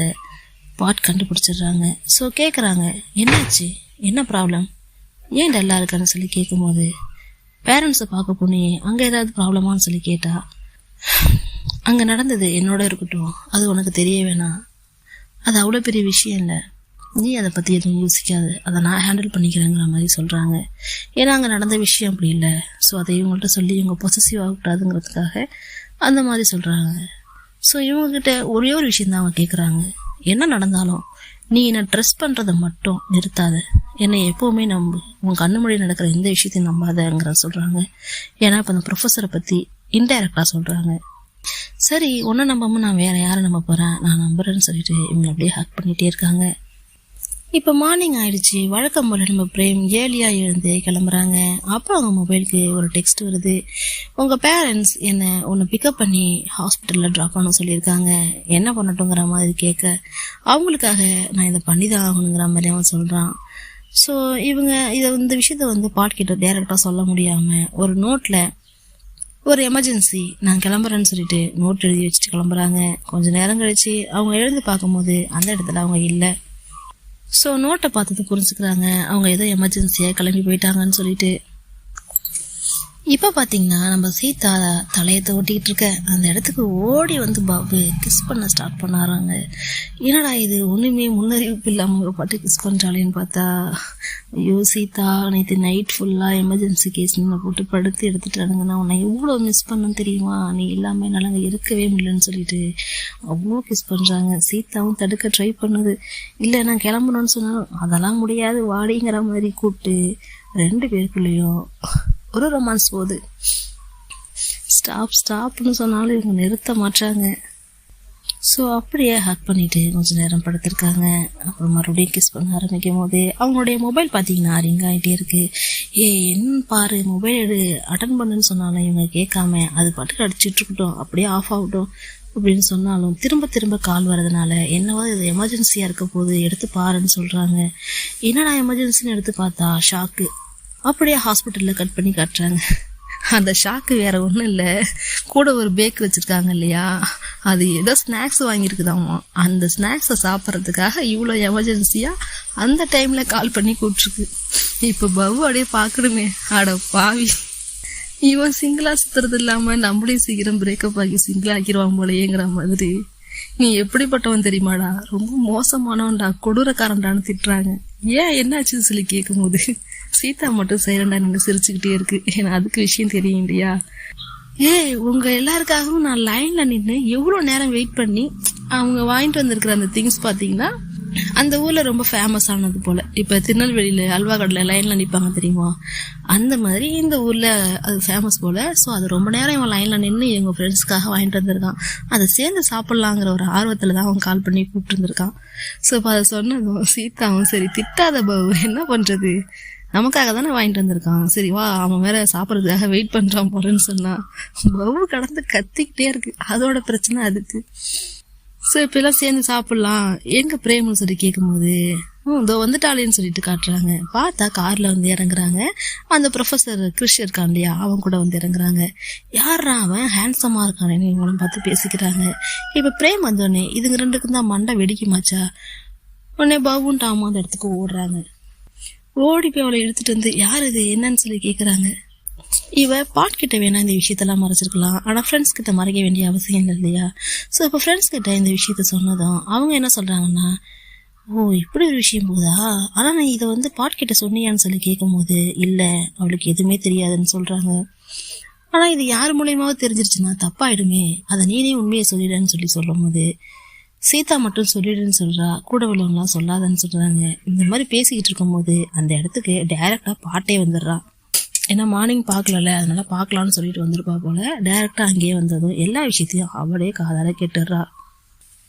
Speaker 1: பாட் கண்டுபிடிச்சிடுறாங்க. ஸோ கேட்குறாங்க, என்னாச்சு, என்ன ப்ராப்ளம், ஏன் டல்லா இருக்கான்னு சொல்லி கேட்கும்போது, பேரண்ட்ஸை பார்க்க போனியே அங்கே ஏதாவது ப்ராப்ளமான்னு சொல்லி கேட்டா, அங்கே நடந்தது என்னோட இருக்கட்டும், அது உனக்கு தெரிய வேணாம், அது அவ்வளோ பெரிய விஷயம் இல்லை, நீ அதை பற்றி எதுவும் யோசிக்காது, அதை நான் ஹேண்டில் பண்ணிக்கிறேங்கிற மாதிரி சொல்கிறாங்க. ஏன்னா அங்கே நடந்த விஷயம் அப்படி இல்லை, ஸோ அதை இவங்கள்ட்ட சொல்லி இவங்க பொசசிவ் ஆகக்கூடாதுங்கிறதுக்காக அந்த மாதிரி சொல்கிறாங்க. ஸோ இவங்ககிட்ட ஒரே ஒரு விஷயந்தான் அவங்க கேட்குறாங்க, என்ன நடந்தாலும் நீ என்னை ட்ரெஸ் பண்ணுறதை மட்டும் நிறுத்தாத, என்னை எப்போவுமே நம்பு, உன் கண்ணு முன்னாடி நடக்கிற எந்த விஷயத்தையும் நம்பாதங்கிற சொல்கிறாங்க. ஏன்னா இப்போ அந்த ப்ரொஃபஸரை பற்றி இன்டைரக்டாக சொல்கிறாங்க. சரி ஒன்றை நம்பாமல் நான் வேற யாரை நம்ப போகிறேன், நான் நம்புறேன்னு சொல்லிட்டு இவங்க அப்படியே ஹக் பண்ணிகிட்டே இருக்காங்க. இப்போ மார்னிங் ஆயிடுச்சு. வழக்கம் போல நம்ம பிரேம் ஏர்லியா எழுந்து கிளம்புறாங்க. அப்போ அவங்க மொபைலுக்கு ஒரு டெக்ஸ்ட் வருது. உங்கள் பேரண்ட்ஸ் என்னை உன்னை பிக்கப் பண்ணி ஹாஸ்பிட்டலில் ட்ராப் பண்ண சொல்லியிருக்காங்க, என்ன பண்ணட்டுங்கிற மாதிரி கேட்க, அவங்களுக்காக நான் இதை பண்ணி தான் ஆகணுங்கிற மாதிரி அவன் சொல்கிறான். ஸோ இவங்க இந்த விஷயத்த பாட்கிட்ட டைரெக்டாக சொல்ல முடியாமல் ஒரு நோட்டில் ஒரு எமர்ஜென்சி நான் கிளம்புறேன்னு சொல்லிட்டு நோட் எழுதி வச்சுட்டு கிளம்புறாங்க. கொஞ்சம் நேரம் கழிச்சு அவங்க எழுந்து பார்க்கும்போது அந்த இடத்துல அவங்க இல்லை. ஸோ நோட்டை பார்த்தது புரிஞ்சுக்கிறாங்க அவங்க ஏதோ எமர்ஜென்சியாக கிளம்பி போயிட்டாங்கன்னு சொல்லிட்டு. இப்போ பார்த்தீங்கன்னா நம்ம சீதா தலையத்தை ஒட்டிக்கிட்டு இருக்க அந்த இடத்துக்கு ஓடி பாபு கிஸ் பண்ண ஸ்டார்ட் பண்ணாராங்க. என்னடா இது ஒன்றுமே முன்னறிவிப்பு இல்லாமல் அவங்க பாட்டு கிஸ் பண்ணுறாளேன்னு பார்த்தா, ஐயோ சீதா நேற்று நைட் ஃபுல்லாக எமர்ஜென்சி கேஸ் நீங்கள் போட்டு படுத்து எடுத்துட்டானுங்க, நான் உன்னை எவ்வளோ மிஸ் பண்ணேன்னு தெரியுமா, நீ இல்லாமல் என்னால் அங்கே இருக்கவே முடியலன்னு சொல்லிட்டு அவ்வளோ கிஸ் பண்ணுறாங்க. சீதாவும் தடுக்க ட்ரை பண்ணுது. இல்லை நான் கிளம்பணும்னு சொன்னாலும் அதெல்லாம் முடியாது வாடிங்கிற மாதிரி கூப்பிட்டு ரெண்டு பேருக்குள்ளேயும் ஒரு ரொமான்ஸ் போகுது. ஸ்டாப்னு சொன்னாலும் இவங்க நிறுத்த மாட்டாங்க. ஸோ அப்படியே ஹக் பண்ணிட்டு கொஞ்ச நேரம் படுத்திருக்காங்க. அப்புறம் மறுபடியும் கிஸ் பண்ண ஆரம்பிக்கும் போது அவங்களுடைய மொபைல் பார்த்தீங்கன்னா ரிங் ஆகிட்டே இருக்கு. என்ன பாரு மொபைல் எடு அட்டன் பண்ணுன்னு சொன்னாலும் இவங்க கேட்காம அது பாட்டுக்கு அடிச்சுட்டு இருக்கட்டும், அப்படியே ஆஃப் ஆகட்டும் அப்படின்னு சொன்னாலும் திரும்ப திரும்ப கால் வரதுனால என்னவோ இது எமர்ஜென்சியாக இருக்க போது எடுத்து பாருன்னு சொல்கிறாங்க. என்னடா எமர்ஜென்சின்னு எடுத்து பார்த்தா ஷாக்கு. அப்படியே ஹாஸ்பிட்டலில் கட் பண்ணி காட்டுறாங்க. அந்த ஷாக்கு வேற ஒன்றும் இல்லை, கூட ஒரு பேக் வச்சுருக்காங்க இல்லையா, அது ஏதோ ஸ்நாக்ஸ் வாங்கியிருக்குதாமா. அந்த ஸ்நாக்ஸை சாப்பிட்றதுக்காக இவ்வளோ எமர்ஜென்சியாக அந்த டைமில் கால் பண்ணி கூப்பிட்ருக்கு. இப்போ பவு அப்படியே பார்க்கணுமே, அட பாவி இவன் சிங்கிளாக சுற்றுறது இல்லாமல் நம்மளையும் சீக்கிரம் பிரேக்கப் ஆகி சிங்கிளாக ஆக்கிடுவான் போலையேங்கிற மாதிரி. நீ எப்படிப்பட்டவன் தெரியுமாடா, ரொம்ப மோசமானவன்டா, கொடூரக்காரன்டான்னு திட்டுறாங்க. ஏன் என்னாச்சுன்னு சொல்லி கேட்கும் போது சீதா மட்டும் சைலண்டா நின்று சிரிச்சுக்கிட்டே இருக்கு. ஏன்னா அதுக்கு விஷயம் தெரியும் இல்லையா. உங்க எல்லாருக்காகவும் நான் லைன்ல நின்று எவ்வளவு நேரம் வெயிட் பண்ணி அவங்க வாங்கிட்டு வந்திருக்கிற அந்த திங்ஸ் பாத்தீங்கன்னா அந்த ஊர்ல ரொம்ப ஃபேமஸ் ஆனது போல. இப்ப திருநெல்வேலியில அல்வா கடையில லைன்ல நிப்பாங்க தெரியுமா, அந்த மாதிரி இந்த ஊர்ல அது ஃபேமஸ் போல. ஸோ அது ரொம்ப நேரம் இவன் லைன்ல நின்று எங்க ஃப்ரெண்ட்ஸ்க்காக வாங்கிட்டு வந்திருக்கான், அதை சேர்ந்து சாப்பிடலாங்கிற ஒரு ஆர்வத்துல தான் அவன் கால் பண்ணி கூப்பிட்டு இருந்திருக்கான். ஸோ இப்போ அதை சொன்னதும் சீதாவும் சரி திட்டாத பாபு என்ன பண்றது, நமக்காக தானே வாங்கிட்டு வந்திருக்கான், சரி வா அவன் வேற சாப்பிட்றதுக்காக வெயிட் பண்றான் போறேன்னு சொன்னா பவு கடந்து கத்திக்கிட்டே இருக்கு. அதோட பிரச்சனை அதுக்கு. ஸோ இப்போ எல்லாம் சேர்ந்து சாப்பிடலாம் எங்க பிரேம்னு சொல்லி கேட்கும்போது இதோ வந்துட்டாளேன்னு சொல்லிட்டு காட்டுறாங்க. பார்த்தா கார்ல இறங்குறாங்க. அந்த ப்ரொஃபஸர் கிறிஷ் இருக்கான் இல்லையா, அவன் கூட இறங்குறாங்க. யாரா அவன் ஹேண்ட்ஸமா இருக்கானே இவங்களும் பார்த்து பேசிக்கிறாங்க. இப்ப பிரேம் வந்தோடனே இதுங்க ரெண்டுக்கும் தான் மண்டை வெடிக்குமாச்சா. உடனே பாபுன்னு டாமும் அந்த இடத்துக்கு ஓடுறாங்க. ஓடி போய் அவளை எடுத்துட்டு யார் இது என்னன்னு சொல்லி கேக்குறாங்க. இவ பாட்கிட்ட வேணா இந்த விஷயத்தெல்லாம் மறைச்சிருக்கலாம், ஆனா ஃப்ரெண்ட்ஸ் கிட்ட மறைக்க வேண்டிய அவசியம் இல்லை இல்லையா. ஸோ இப்போ ஃப்ரெண்ட்ஸ் கிட்ட இந்த விஷயத்த சொன்னதும் அவங்க என்ன சொல்றாங்கன்னா, இப்படி ஒரு விஷயம் போதா, ஆனா நான் இதை பாட்கிட்ட சொன்னியான்னு சொல்லி கேட்கும் போது இல்ல அவளுக்கு எதுவுமே தெரியாதுன்னு சொல்றாங்க. ஆனா இது யார் மூலியமாவது தெரிஞ்சிருச்சுன்னா தப்பாயிடுமே, அதை நீனே உண்மையை சொல்லிடுன்னு சொல்லி சொல்லும் போது சீதா மட்டும் சொல்லிடுன்னு சொல்றா, கூட உள்ளவங்களாம் சொல்லாதன்னு சொல்றாங்க. இந்த மாதிரி பேசிக்கிட்டு இருக்கும் போது அந்த இடத்துக்கு டைரக்டா பாட்டே வந்துடுறா. ஏன்னா மார்னிங் பார்க்கல, அதனால பார்க்கலான்னு சொல்லிட்டு வந்திருப்பா போல. டைரக்டா அங்கேயே வந்ததும் எல்லா விஷயத்தையும் அவளே காதால கேட்டுடுறா.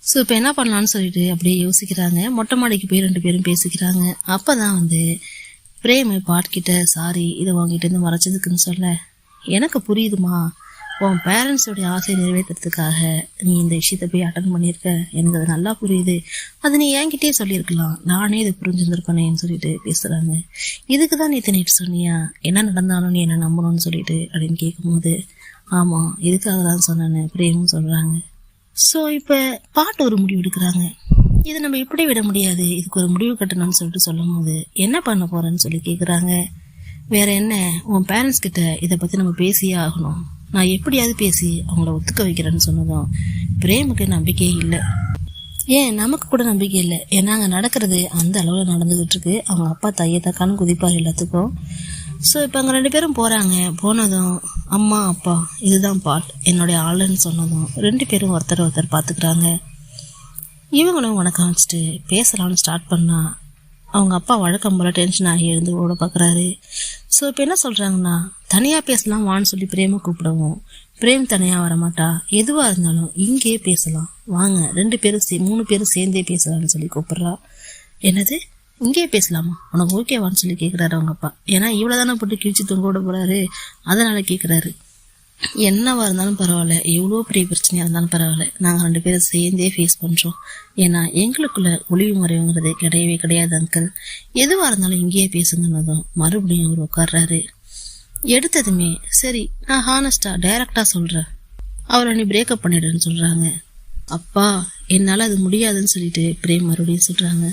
Speaker 1: ஸோ இப்போ என்ன பண்ணலான்னு சொல்லிட்டு அப்படியே யோசிக்கிறாங்க. மொட்டை மாடிக்கு போய் ரெண்டு பேரும் பேசிக்கிறாங்க. அப்பதான் பிரேம் பாட்கிட்ட சாரி இதை வாங்கிட்டு மறைச்சதுக்குன்னு சொல்ல, எனக்கு புரியுதுமா, உன் பேரண்ட்ஸோடைய ஆசையை நிறைவேற்றுறதுக்காக நீ இந்த விஷயத்த போய் அட்டன் பண்ணியிருக்க, எனக்கு அது நல்லா புரியுது, அது நீ என்கிட்டயே சொல்லியிருக்கலாம், நானே இதை புரிஞ்சுருந்துருப்பேனேன்னு சொல்லிட்டு பேசுறாங்க. இதுக்கு தான் நீ நேற்று சொன்னியா என்ன நடந்தாலும் நீ என்ன நம்பணும்னு சொல்லிட்டு அப்படின்னு கேட்கும்போது ஆமா இதுக்காக தான் சொன்னேன்னு பிரேமும் சொல்றாங்க. ஸோ இப்போ பாட்டு ஒரு முடிவு எடுக்கிறாங்க. இதை நம்ம இப்படி விட முடியாது, இதுக்கு ஒரு முடிவு கட்டணும்னு சொல்லிட்டு சொல்லும் போது என்ன பண்ண போறேன்னு சொல்லி கேட்குறாங்க. வேற என்ன, உன் பேரண்ட்ஸ் கிட்ட இதை பற்றி நம்ம பேசியே ஆகணும், நான் எப்படியாவது பேசி அவங்கள ஒத்துக்க வைக்கிறேன்னு சொன்னதும் பிரேமுக்கு நம்பிக்கையே இல்லை. நமக்கு கூட நம்பிக்கை இல்லை. ஏன்னா அங்கே நடக்கிறது அந்த அளவில் நடந்துகிட்டு இருக்கு. அவங்க அப்பா தைய தக்கான்னு குதிப்பார் எல்லாத்துக்கும். ஸோ இப்போ அங்கே ரெண்டு பேரும் போகிறாங்க. போனதும் அம்மா அப்பா இதுதான் பாட் என்னுடைய ஆளுன்னு சொன்னதும் ரெண்டு பேரும் ஒருத்தர் பார்த்துக்கிறாங்க. இவங்களும் வணக்கம் வச்சுட்டு பேசலாம்னு ஸ்டார்ட் பண்ணா அவங்க அப்பா வழக்கம் போல டென்ஷன் ஆகி எழுந்து ஓட பார்க்குறாரு. ஸோ இப்போ என்ன சொல்கிறாங்கன்னா, தனியாக பேசலாம் வான்னு சொல்லி பிரேமை கூப்பிடுவோம். பிரேம் தனியாக வரமாட்டா, எதுவாக இருந்தாலும் இங்கே பேசலாம் வாங்க, 2 பேரும் 3 பேரும் சேர்ந்தே பேசலாம்னு சொல்லி கூப்பிட்றா. என்னது இங்கேயே பேசலாமா, உனக்கு ஓகேவான்னு சொல்லி கேட்குறாரு அவங்க அப்பா. ஏன்னா இவ்வளோதானே போட்டு கிழிச்சு தொங்க விட போறாரு, அதனால கேட்குறாரு. என்னவா இருந்தாலும் பரவாயில்ல, எவ்வளோ பெரிய பிரச்சனையாக இருந்தாலும் பரவாயில்ல, நாங்கள் 2 பேரும் சேர்ந்தே ஃபேஸ் பண்ணுறோம். ஏன்னா எங்களுக்குள்ள ஒளிவு முறைங்கிறது கிடையவே கிடையாது அங்கிள். எதுவாக இருந்தாலும் இங்கேயே பேசுங்கன்னதும் மறுபடியும் அவர் உட்கார்றாரு. எடுத்ததுமே சரி, நான் ஹானஸ்டா டைரக்டா சொல்றேன், அவரை நீ பிரேக்கப் பண்ணிடுன்னு சொல்றாங்க. அப்பா, என்னால அது முடியாதுன்னு சொல்லிட்டு பிரேம் மறுபடியும் சொல்றாங்க.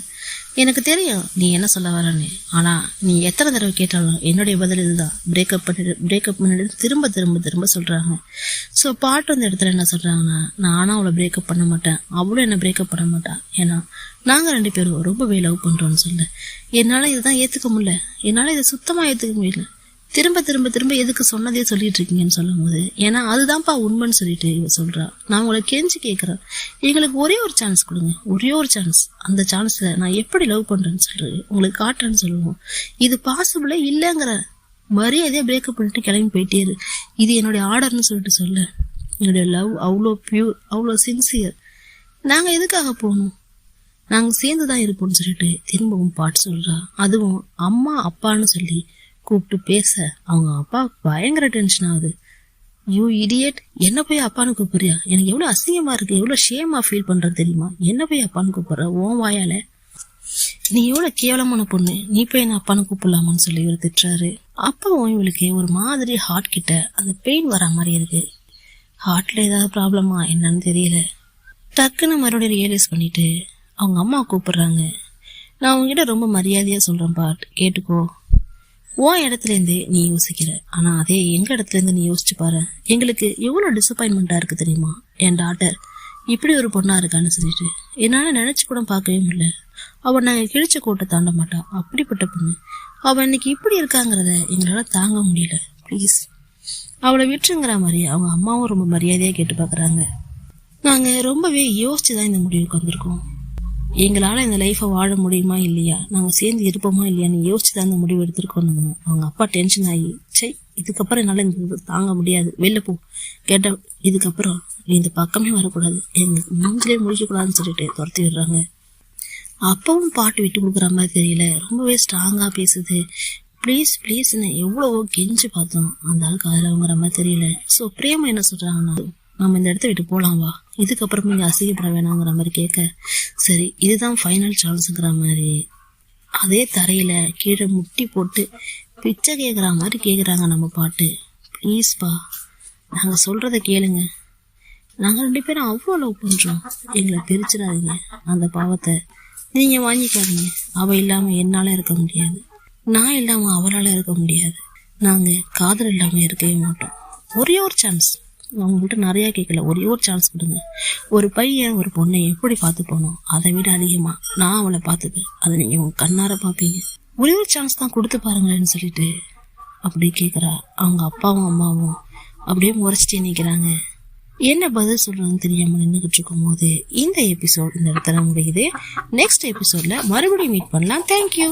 Speaker 1: எனக்கு தெரியும் நீ என்ன சொல்ல வரன்னு, ஆனா நீ எத்தனை தடவை கேட்டாலும் என்னுடைய பதில் இதுதான், பிரேக்கப் பண்ணிடு திரும்ப திரும்ப திரும்ப சொல்றாங்க. ஸோ பாட்டு வந்த இடத்துல என்ன சொல்றாங்கன்னா, நானும் அவளை பிரேக்கப் பண்ண மாட்டேன், அவளும் என்ன பிரேக்கப் பண்ண மாட்டான், ஏன்னா நாங்க 2 பேரும் ரொம்பவே லவ் பண்றோம்னு சொல்ல. என்னால இதுதான் ஏத்துக்க முடியல, என்னால இதை சுத்தமா ஏத்துக்க முடியல, திரும்ப திரும்ப திரும்ப எதுக்கு சொன்னதே சொல்லிட்டு இருக்கீங்கன்னு சொல்லும் போது, ஏன்னா அதுதான்ப்பா உண்மைன்னு சொல்லிட்டு இவ சொல்றா. நான் உங்களை கெஞ்சி கேட்கிறேன், எங்களுக்கு ஒரே ஒரு சான்ஸ் கொடுங்க, ஒரே ஒரு சான்ஸ். அந்த சான்ஸ்ல நான் எப்படி லவ் பண்றேன்னு சொல்றது உங்களுக்கு காட்டுறேன்னு சொல்லுவோம். இது பாசிபிளே இல்லைங்கிற மரியாதையா பிரேக்கப் பண்ணிட்டு கிளம்பி போயிட்டே இரு, இது என்னுடைய ஆர்டர்னு சொல்லிட்டு சொல்ல. என்னுடைய லவ் அவ்வளோ பியூர், அவ்வளோ சின்சியர், நாங்க எதுக்காக போகணும், நாங்க சேர்ந்துதான் இருப்போம்னு சொல்லிட்டு திரும்பவும் பாட்டு சொல்றா. அதுவும் அம்மா அப்பான்னு சொல்லி கூப்பிட்டு பேச அவங்க அப்பா பயங்கர டென்ஷன் ஆகுது. யூ இடியட், என்ன போய் அப்பான்னு கூப்பிடுறியா, எனக்கு எவ்வளவு அசிங்கமா இருக்கு, எவ்வளவு ஷேமா ஃபீல் பண்றது தெரியுமா, என்ன போய் அப்பான்னு கூப்பிடுற, ஓன் வாயால, நீ எவ்வளவு கேவலமான பொண்ணு, நீ போய் என்ன அப்பான்னு கூப்பிடலாமான்னு சொல்லி இவர் திட்டுறாரு. அப்பாவும் இவளுக்கு ஒரு மாதிரி ஹார்ட் கிட்ட அந்த பெயின் வரா மாதிரி இருக்கு. ஹார்ட்ல ஏதாவது ப்ராப்ளமா என்னன்னு தெரியல. டக்குன்னு மறுபடியும் ரியலைஸ் பண்ணிட்டு அவங்க அம்மா கூப்பிடுறாங்க. நான் உங்ககிட்ட ரொம்ப மரியாதையா சொல்றேன் பாட், கேட்டுக்கோ. உன் இடத்துல இருந்து நீ யோசிக்கிற, ஆனா அதே எங்க இடத்துல இருந்து நீ யோசிச்சு பாரு, எங்களுக்கு எவ்வளவு டிசப்பாயின்மெண்டா இருக்கு தெரியுமா, என் டாட்டர் இப்படி ஒரு பொண்ணா இருக்கான்னு சொல்லிட்டு. என்னால நினைச்சு கூட பார்க்கவே முடியல. அவன் நாங்க கிழிச்ச கோட்டை தாண்ட மாட்டா, அப்படிப்பட்ட பொண்ணு. அவன் இன்னைக்கு இப்படி இருக்காங்கிறத எங்களால தாங்க முடியல, ப்ளீஸ் அவளை விட்டுருங்கிற மாதிரி அவங்க அம்மாவும் ரொம்ப மரியாதையா கேட்டு பாக்குறாங்க. நாங்க ரொம்பவே யோசிச்சுதான் இந்த முடிவுக்கு வந்திருக்கோம். எங்களால இந்த லைஃபை வாழ முடியுமா இல்லையா, நாங்க சேர்ந்து இருப்போமா இல்லையான்னு யோசிச்சுதான் இந்த முடிவு எடுத்திருக்கோம். அவங்க அப்பா டென்ஷன் ஆகி, சை இதுக்கப்புறம் என்னால இந்த தாங்க முடியாது, வெளில போ, கேட்ட இதுக்கப்புறம் நீ இந்த பக்கமே வரக்கூடாது, எங்க மூஞ்சிலே முடிக்க கூடாதுன்னு சொல்லிட்டு துரத்தி விடுறாங்க. அப்பவும் பாட்டு விட்டு கொடுக்குற மாதிரி தெரியல, ரொம்பவே ஸ்ட்ராங்கா பேசுது. ப்ளீஸ் ப்ளீஸ்ன்னு எவ்வளவோ கெஞ்சு பார்த்தோம், அந்த ஆளுக்கு அதில் மாதிரி தெரியல. ஸோ பிரேமா என்ன சொல்றாங்கன்னா, நம்ம இந்த இடத்த விட்டு போலாம் வா, இதுக்கப்புறமா இங்க அசிங்கப்பட வேணாங்கிற மாதிரி கேட்க, சரி இதுதான் ஃபைனல் சான்ஸுங்கிற மாதிரி அதே தரையில கீழே முட்டி போட்டு பிச்சை கேட்குற மாதிரி கேட்குறாங்க நம்ம பாட்டு. ப்ளீஸ்பா, நாங்க சொல்றத கேளுங்க, நாங்க 2 பேரும் அவ்வளோ லவ் பண்றோம், எங்களை பிரிச்சிடாதீங்க, அந்த பாவத்தை நீங்க வாங்கிக்காதீங்க. அவ இல்லாம என்னால இருக்க முடியாது, நான் இல்லாம அவளால இருக்க முடியாது, நாங்க காதல் இல்லாம இருக்கவே மாட்டோம். ஒரே ஒரு சான்ஸ், நான் உங்கள்கிட்ட நிறைய கேட்கல, ஒரே ஒரு சான்ஸ் கொடுங்க. ஒரு பையன் ஒரு பொண்ணை எப்படி பார்த்து போனோம், அதை விட அதிகமா நான் அவளை பார்த்துப்பேன், அதை நீங்க உங்க கண்ணார பார்ப்பீங்க, ஒரே ஒரு சான்ஸ் தான் கொடுத்து பாருங்களேன்னு சொல்லிட்டு அப்படி கேட்குறா. அவங்க அப்பாவும் அம்மாவும் அப்படியே முறைச்சிட்டே நிற்கிறாங்க. என்ன பதில் சொல்றதுன்னு தெரியாம நின்றுகிட்டு இருக்கும் போது இந்த எபிசோட் இந்த இடத்துல முடியுது. நெக்ஸ்ட் எபிசோட்ல மறுபடியும் மீட் பண்ணலாம். தேங்க்யூ.